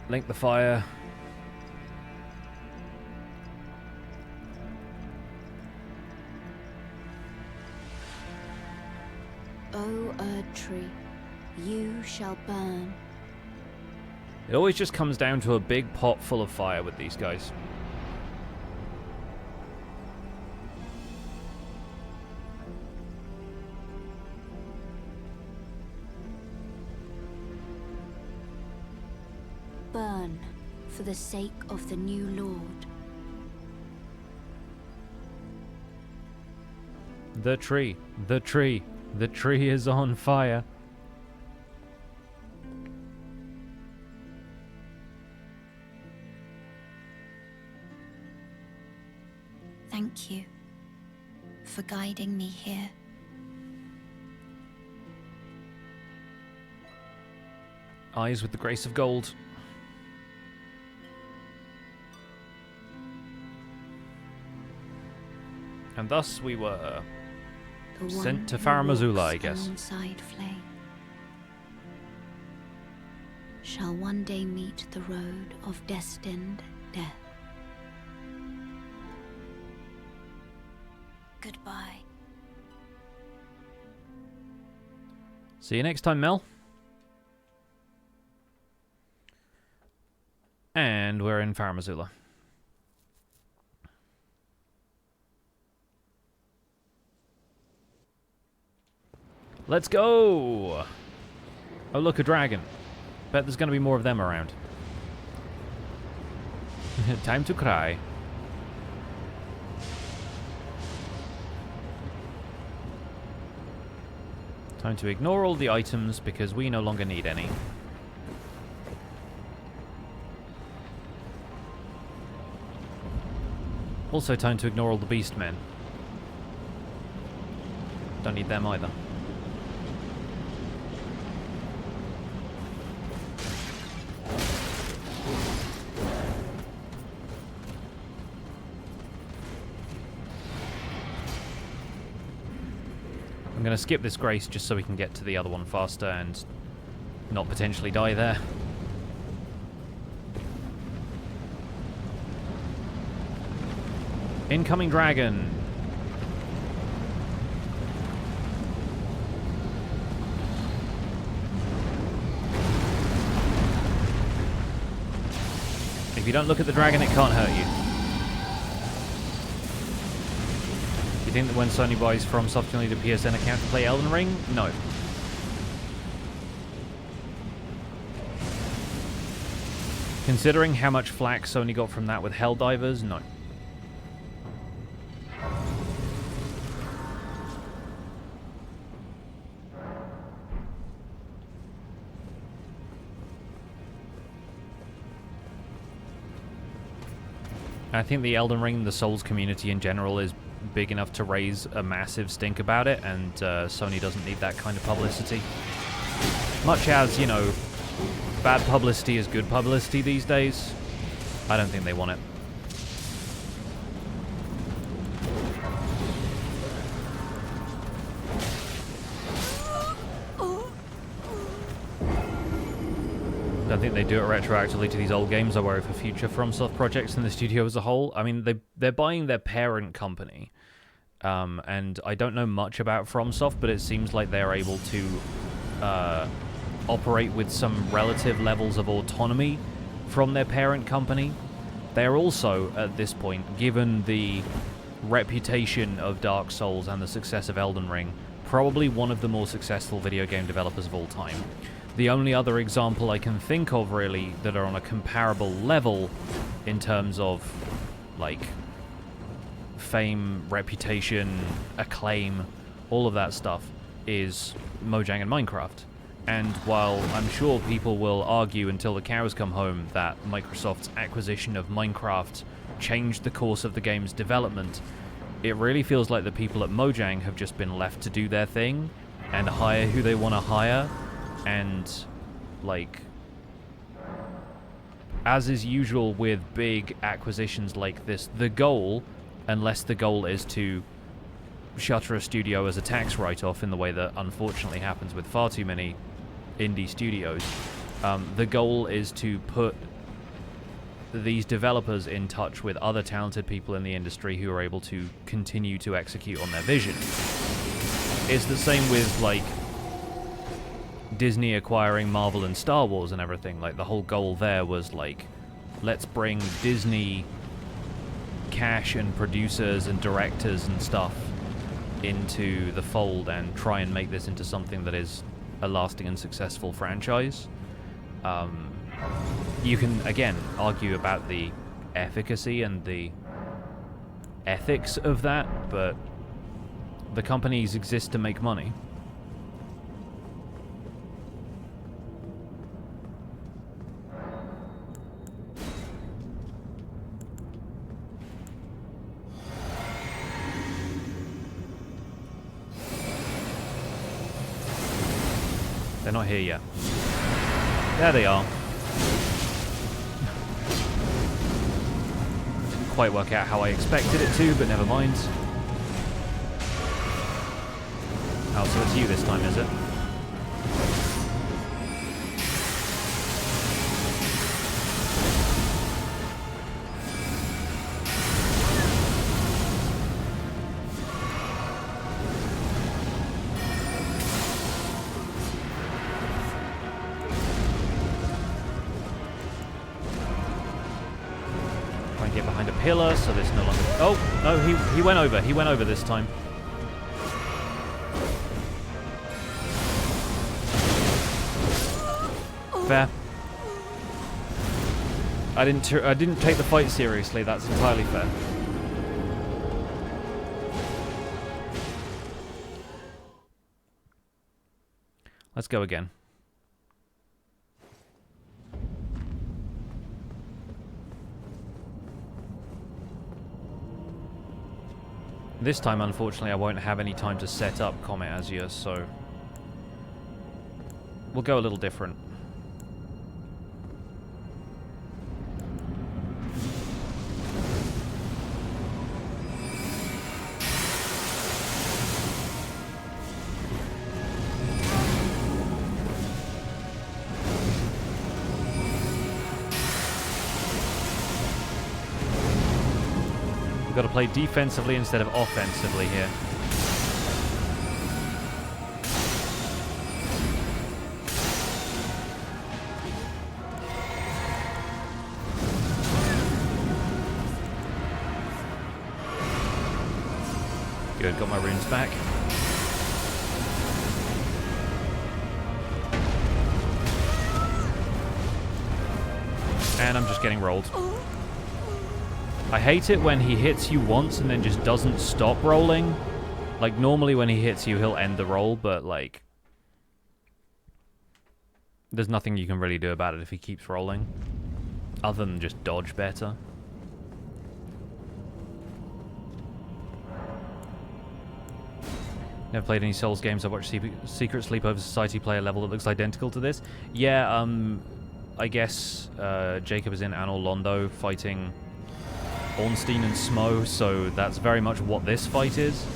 Link the fire. O Erdtree, you shall burn. It always just comes down to a big pot full of fire with these guys. Burn for the sake of the new Lord. The tree, the tree, the tree is on fire. Thank you for guiding me here. Eyes with the grace of gold. And thus we were The sent one to who Farum Azula, walks I guess. alongside flame shall one day meet the road of destined death. Goodbye. See you next time, Mel. And we're in Farum Azula. Let's go! Oh, look, a dragon. Bet there's going to be more of them around. Time to cry. Time to ignore all the items because we no longer need any. Also time to ignore all the beast men. Don't need them either. I'm going to skip this grace just so we can get to the other one faster and not potentially die there. Incoming dragon. If you don't look at the dragon, it can't hurt you. You think that when Sony buys FromSoft you'll need a PSN account to play Elden Ring? No. Considering how much flack Sony got from that with Helldivers, no. I think the Elden Ring, the Souls community in general, is big enough to raise a massive stink about it, and Sony doesn't need that kind of publicity. Much as, you know, bad publicity is good publicity these days, I don't think they want it. I think they do it retroactively to these old games. I worry for future FromSoft projects in the studio as a whole. I mean, they're buying their parent company, and I don't know much about FromSoft, but it seems like they're able to operate with some relative levels of autonomy from their parent company. They're also, at this point, given the reputation of Dark Souls and the success of Elden Ring, probably one of the more successful video game developers of all time. The only other example I can think of, really, that are on a comparable level in terms of, like, fame, reputation, acclaim, all of that stuff, is Mojang and Minecraft. And while I'm sure people will argue until the cows come home that Microsoft's acquisition of Minecraft changed the course of the game's development, it really feels like the people at Mojang have just been left to do their thing and hire who they want to hire. And, like, as is usual with big acquisitions like this, the goal, unless the goal is to shutter a studio as a tax write-off in the way that unfortunately happens with far too many indie studios, the goal is to put these developers in touch with other talented people in the industry who are able to continue to execute on their vision. It's the same with, like, Disney acquiring Marvel and Star Wars and everything. Like, the whole goal there was, like, let's bring Disney cash and producers and directors and stuff into the fold and try and make this into something that is a lasting and successful franchise. You can, again, argue about the efficacy and the ethics of that, but the companies exist to make money. They're not here yet. There they are. Didn't quite work out how I expected it to, but never mind. Oh, so it's you this time, is it? Pillar, so this no longer... Oh, no, he went over. He went over this time. Fair. I didn't take the fight seriously. That's entirely fair. Let's go again. This time, unfortunately, I won't have any time to set up Comet Azur, so we'll go a little different. Got to play defensively instead of offensively here. Good, got my runes back. And I'm just getting rolled. I hate it when he hits you once and then just doesn't stop rolling. Like, normally when he hits you, he'll end the roll, but, like, there's nothing you can really do about it if he keeps rolling, other than just dodge better. Never played any Souls games. I watched Secret Sleepover Society play a level that looks identical to this. Yeah, I guess Jacob is in Anor Londo fighting Ornstein and Smo, so that's very much what this fight is.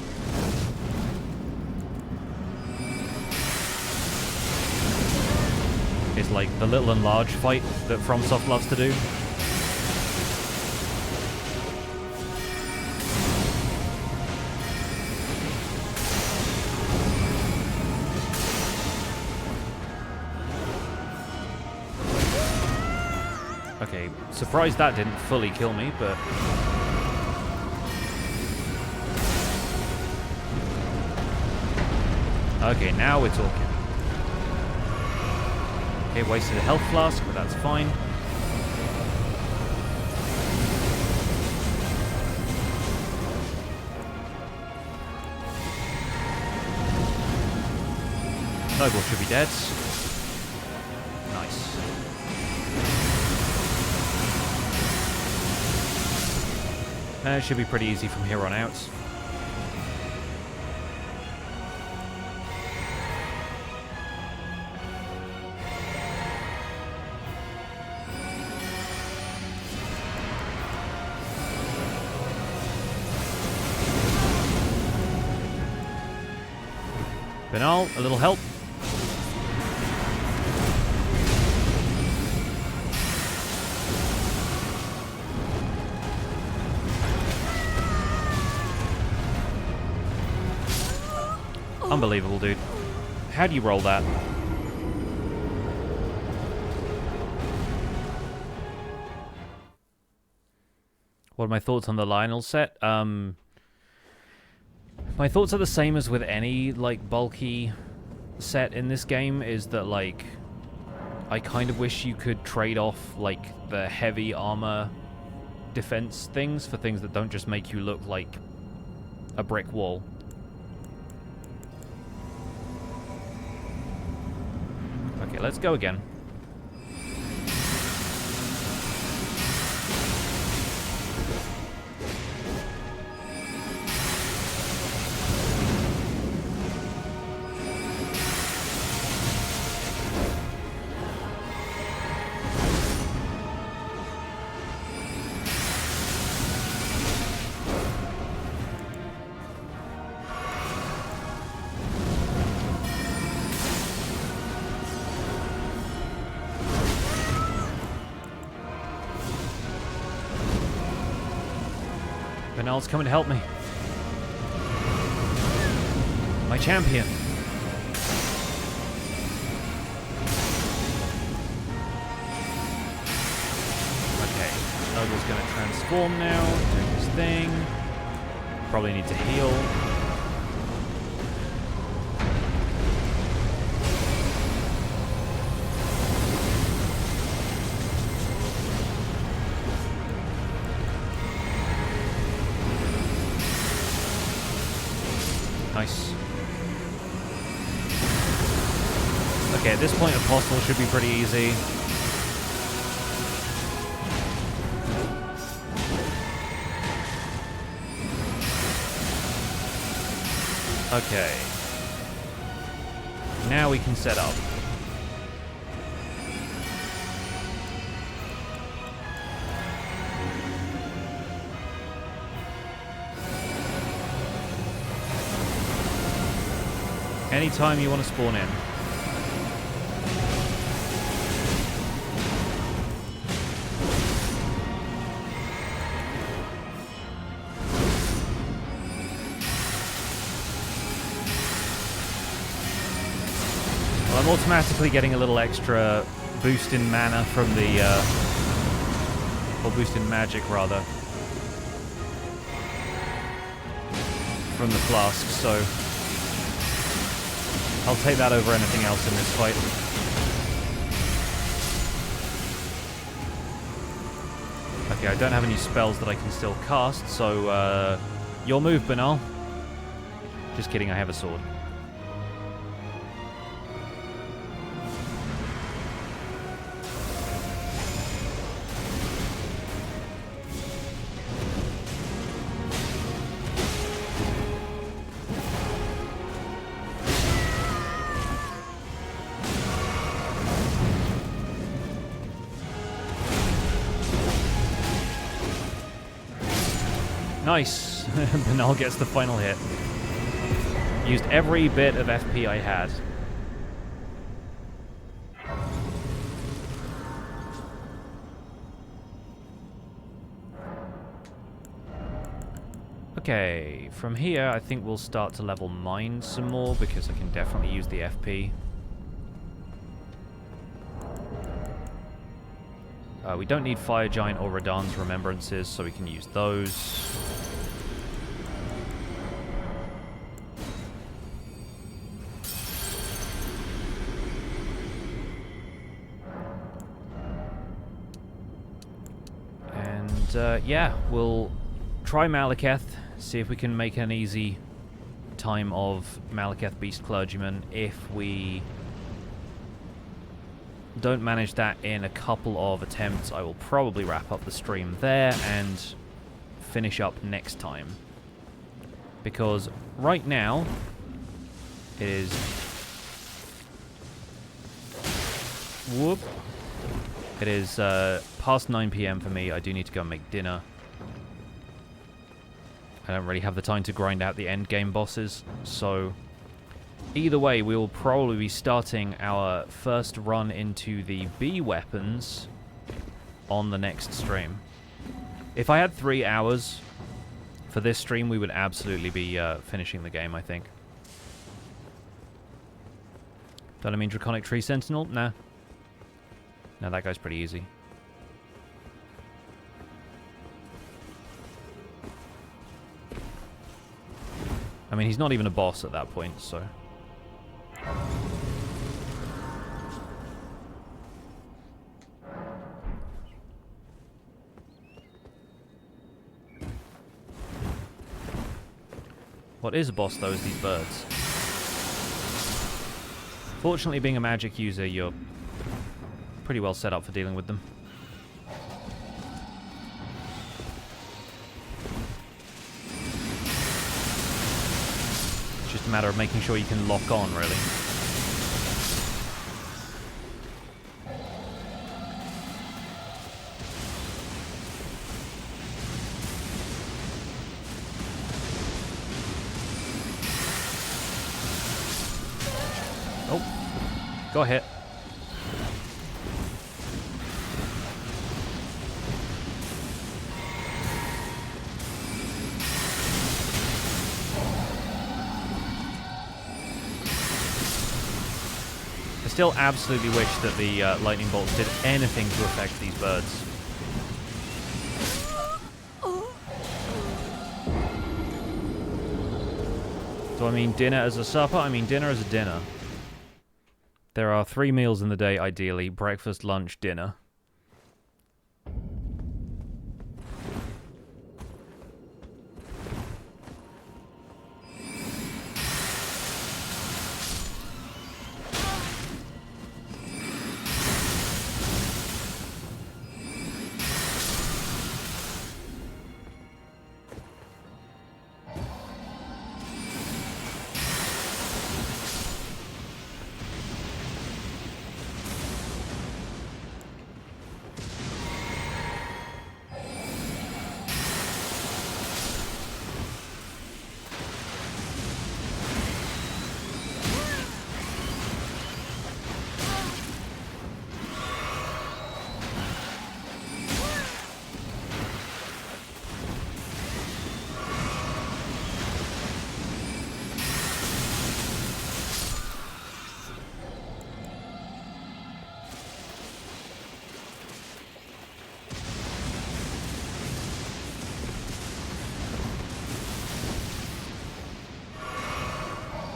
It's like the little and large fight that FromSoft loves to do. Okay, surprised that didn't fully kill me, but... Okay, now we're talking. Okay, wasted a health flask, but that's fine. Noble should be dead. Nice. It should be pretty easy from here on out. Banal, a little help. Unbelievable, dude. How do you roll that? What are my thoughts on the Lionel set? My thoughts are the same as with any, like, bulky set in this game, is that, like, I kind of wish you could trade off, like, the heavy armor defense things for things that don't just make you look like a brick wall. Okay, let's go again. Niall's coming to help me. My champion. Okay, Noble's going to transform now, do his thing. Probably need to heal. Nice. Okay, at this point, Apostle should be pretty easy. Okay. Now we can set up. Anytime you want to spawn in. Well, I'm automatically getting a little extra boost in mana from the, or boost in magic rather, from the flask, so I'll take that over anything else in this fight. Okay, I don't have any spells that I can still cast, so your move, Banal. Just kidding, I have a sword. Nice. Niall gets the final hit. Used every bit of FP I had. Okay, from here I think we'll start to level mine some more because I can definitely use the FP. We don't need Fire Giant or Radahn's Remembrances, so we can use those. And yeah, we'll try Malekith, see if we can make an easy time of Malekith Beast Clergyman. If we don't manage that in a couple of attempts, I will probably wrap up the stream there and finish up next time. Because right now, it is... Whoop. It is past 9 PM for me. I do need to go and make dinner. I don't really have the time to grind out the end game bosses, so... Either way, we will probably be starting our first run into the B weapons on the next stream. If I had 3 hours for this stream, we would absolutely be finishing the game, I think. Don't I mean Draconic Tree Sentinel? Nah. No, that guy's pretty easy. I mean, he's not even a boss at that point, so... What is a boss, though, is these birds. Fortunately, being a magic user, you're pretty well set up for dealing with them. It's just a matter of making sure you can lock on, really. Got hit. I still absolutely wish that the lightning bolts did anything to affect these birds. Do I mean dinner as a supper? I mean dinner as a dinner. There are 3 meals in the day, ideally. Breakfast, lunch, dinner.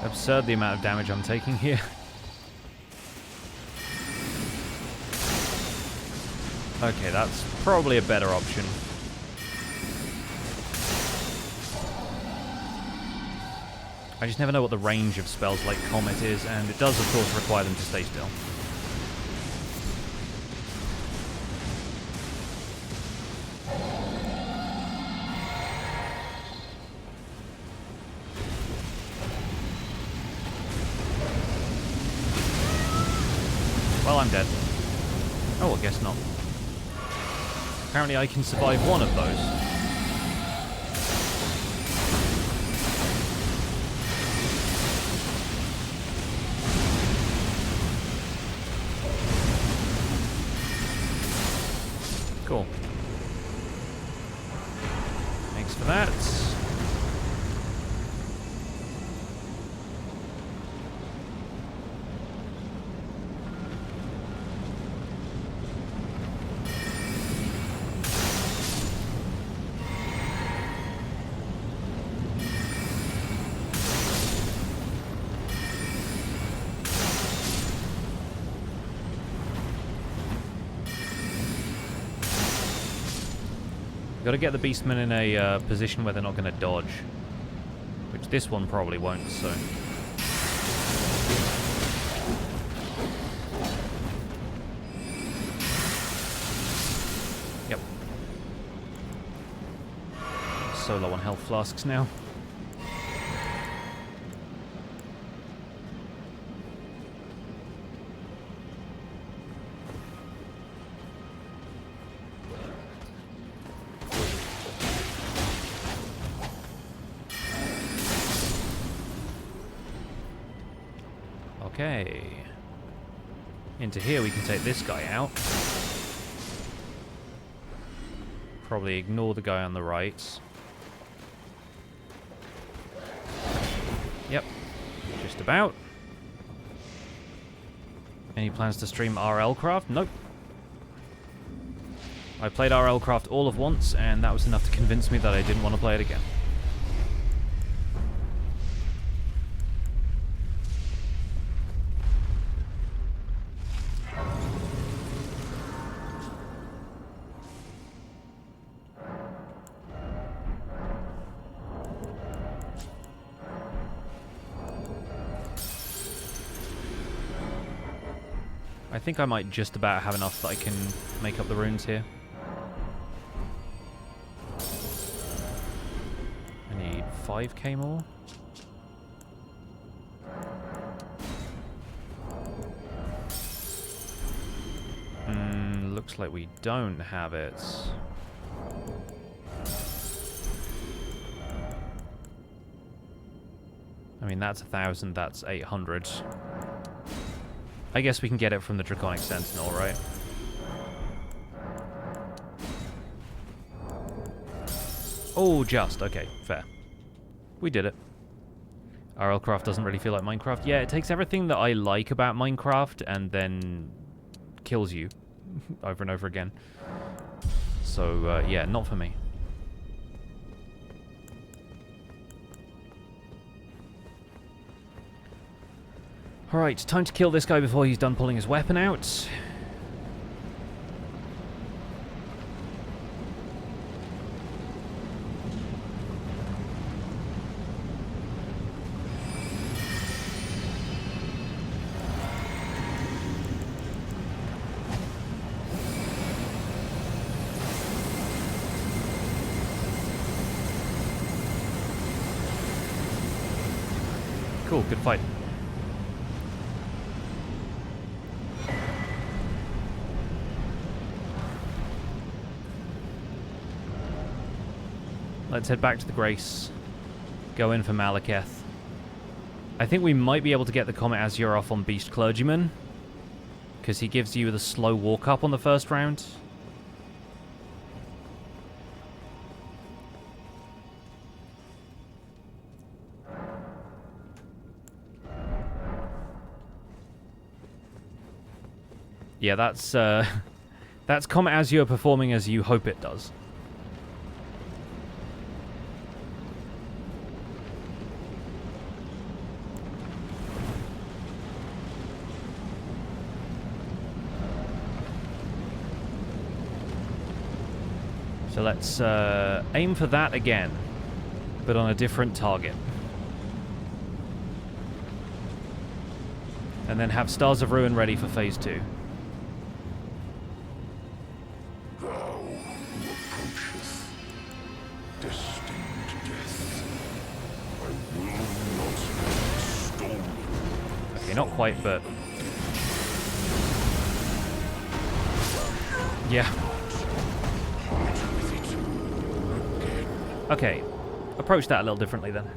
Absurd the amount of damage I'm taking here. Okay, that's probably a better option. I just never know what the range of spells like Comet is, and it does of course require them to stay still. Well, I'm dead. Oh, I guess not. Apparently I can survive one of those. Got to get the beastmen in a position where they're not going to dodge. Which this one probably won't, so... Yep. So low on health flasks now. Okay. Into here we can take this guy out. Probably ignore the guy on the right. Yep. Just about. Any plans to stream RL Craft? Nope. I played RL Craft all of once, and that was enough to convince me that I didn't want to play it again. I think I might just about have enough that I can make up the runes here. I need 5k more. Looks like we don't have it. I mean, that's 1,000, that's 800. I guess we can get it from the Draconic Sentinel, right? Oh, just. Okay, fair. We did it. RL Craft doesn't really feel like Minecraft. Yeah, it takes everything that I like about Minecraft and then kills you over and over again. So, yeah, not for me. Alright, time to kill this guy before he's done pulling his weapon out. Cool, good fight. Let's head back to the Grace. Go in for Malekith. I think we might be able to get the Comet Azur off on Beast Clergyman, because he gives you the slow walk up on the first round. Yeah, that's Comet Azur performing as you hope it does. So let's aim for that again, but on a different target. And then have Stars of Ruin ready for phase 2. Okay, not quite, but... yeah. Okay, approach that a little differently then.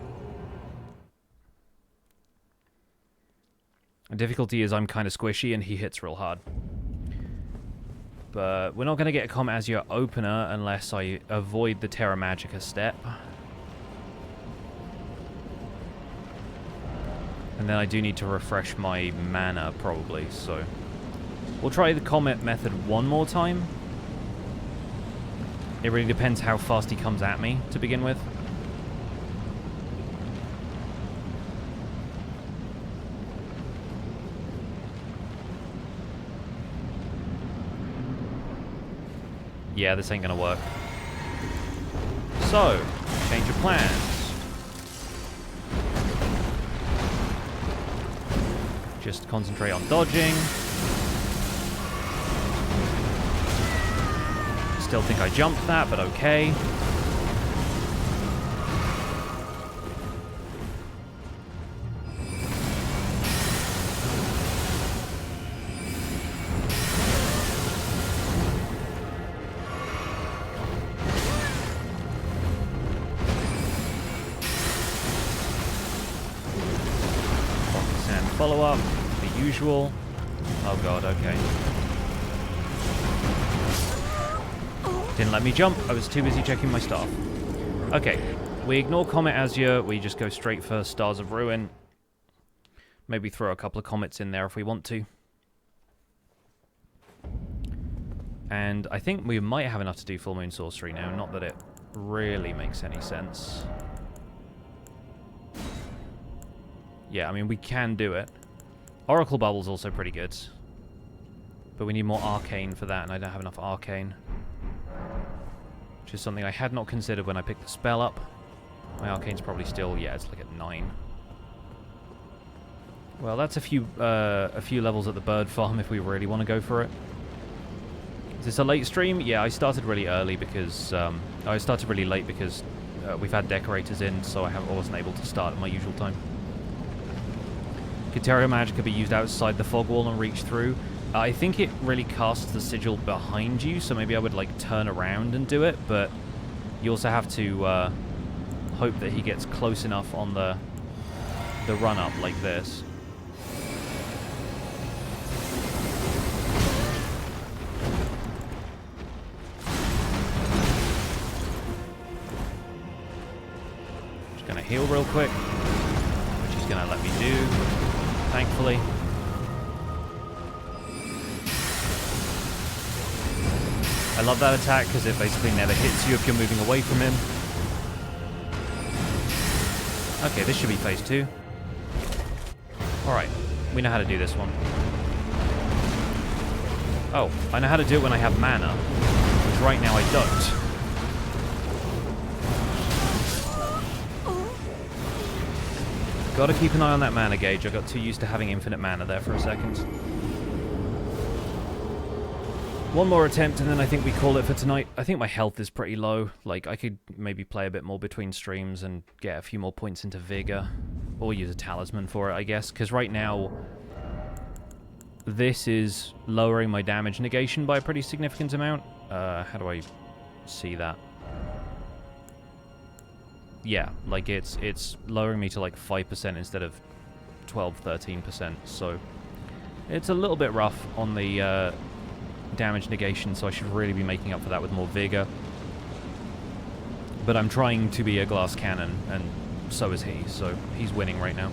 The difficulty is I'm kind of squishy and he hits real hard. But we're not going to get a Comet Azur opener unless I avoid the Terra Magica step. And then I do need to refresh my mana probably, so... we'll try the Comet method one more time. It really depends how fast he comes at me to begin with. Yeah, this ain't gonna work. So, change of plans. Just concentrate on dodging. Still think I jumped that, but okay. Follow up, the usual. Oh god, okay. Didn't let me jump, I was too busy checking my staff. Okay, we ignore Comet Azur, we just go straight for Stars of Ruin. Maybe throw a couple of comets in there if we want to. And I think we might have enough to do Full Moon Sorcery now, not that it really makes any sense. Yeah, I mean, we can do it. Oracle Bubble's also pretty good. But we need more Arcane for that, and I don't have enough Arcane. Which is something I had not considered when I picked the spell up. My Arcane's probably still, yeah, it's like at 9. Well, that's a few levels at the bird farm if we really want to go for it. Is this a late stream? Yeah, I started really early because... I started really late because we've had decorators in, so I wasn't able to start at my usual time. Caterio Magic could be used outside the fog wall and reach through. I think it really casts the sigil behind you, so maybe I would like turn around and do it, but you also have to hope that he gets close enough on the run-up like this. Just gonna heal real quick, which he's gonna let me do. Thankfully. I love that attack because it basically never hits you if you're moving away from him. Okay, this should be phase 2. Alright, we know how to do this one. Oh, I know how to do it when I have mana, which right now I don't. Gotta keep an eye on that mana gauge. I got too used to having infinite mana there for a second. One more attempt and then I think we call it for tonight. I think my health is pretty low. Like, I could maybe play a bit more between streams and get a few more points into Vigor. Or use a talisman for it, I guess. Because right now, this is lowering my damage negation by a pretty significant amount. How do I see that? Yeah, like it's lowering me to like 5% instead of 12-13%, so it's a little bit rough on the damage negation, so I should really be making up for that with more vigor. But I'm trying to be a glass cannon, and so is he, so he's winning right now.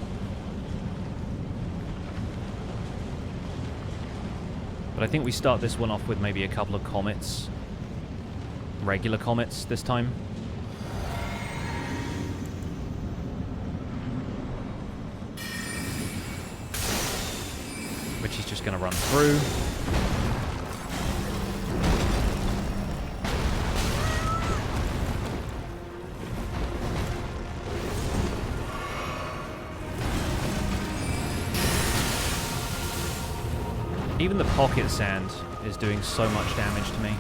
But I think we start this one off with maybe a couple of comets. Regular comets this time. Which he's just going to run through. Even the pocket sand is doing so much damage to me.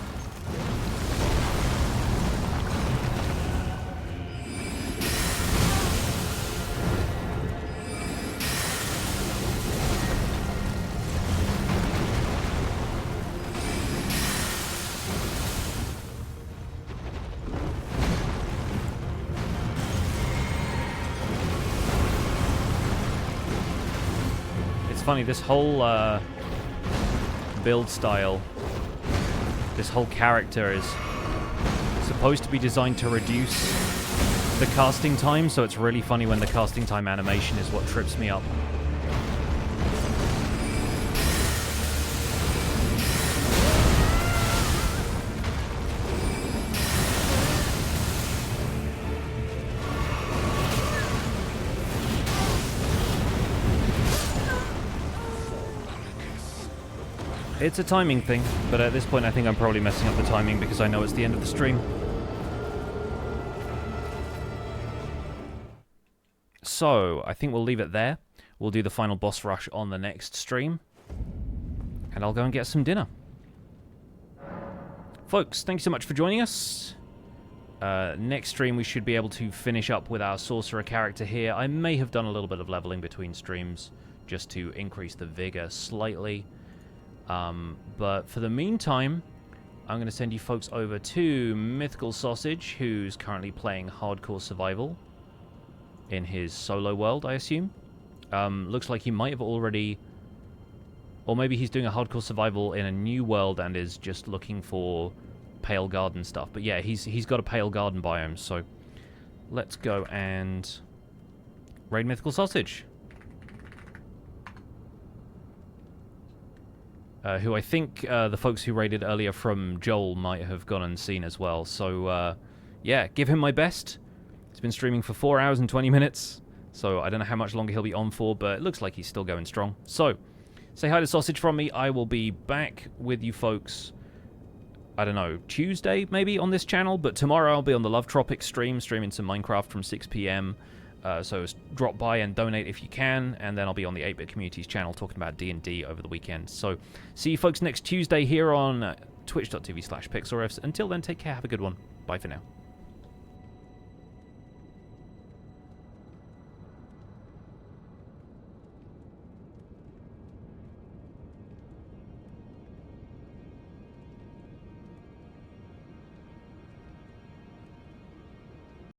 It's funny, this whole build style, this whole character is supposed to be designed to reduce the casting time, so it's really funny when the casting time animation is what trips me up. It's a timing thing, but at this point I think I'm probably messing up the timing because I know it's the end of the stream. so I think we'll leave it there. We'll do the final boss rush on the next stream. And I'll go and get some dinner. Folks, thank you so much for joining us. Next stream we should be able to finish up with our sorcerer character here. I may have done a little bit of leveling between streams just to increase the vigor slightly. But for the meantime, I'm going to send you folks over to Mythical Sausage, who's currently playing Hardcore Survival in his solo world, I assume. Looks like he might have already... Or maybe he's doing a Hardcore Survival in a new world and is just looking for Pale Garden stuff. But yeah, he's got a Pale Garden biome, so let's go and raid Mythical Sausage. Who I think the folks who raided earlier from Joel might have gone and seen as well. So, yeah, give him my best. He's been streaming for 4 hours and 20 minutes, so I don't know how much longer he'll be on for, but it looks like he's still going strong. So, say hi to Sausage from me. I will be back with you folks, I don't know, Tuesday maybe on this channel, but tomorrow I'll be on the Love Tropics streaming some Minecraft from 6 p.m. So drop by and donate if you can, and then I'll be on the 8-Bit Communities channel talking about D&D over the weekend. So see you folks next Tuesday here on twitch.tv/pixelriffs. Until then, take care, have a good one. Bye for now.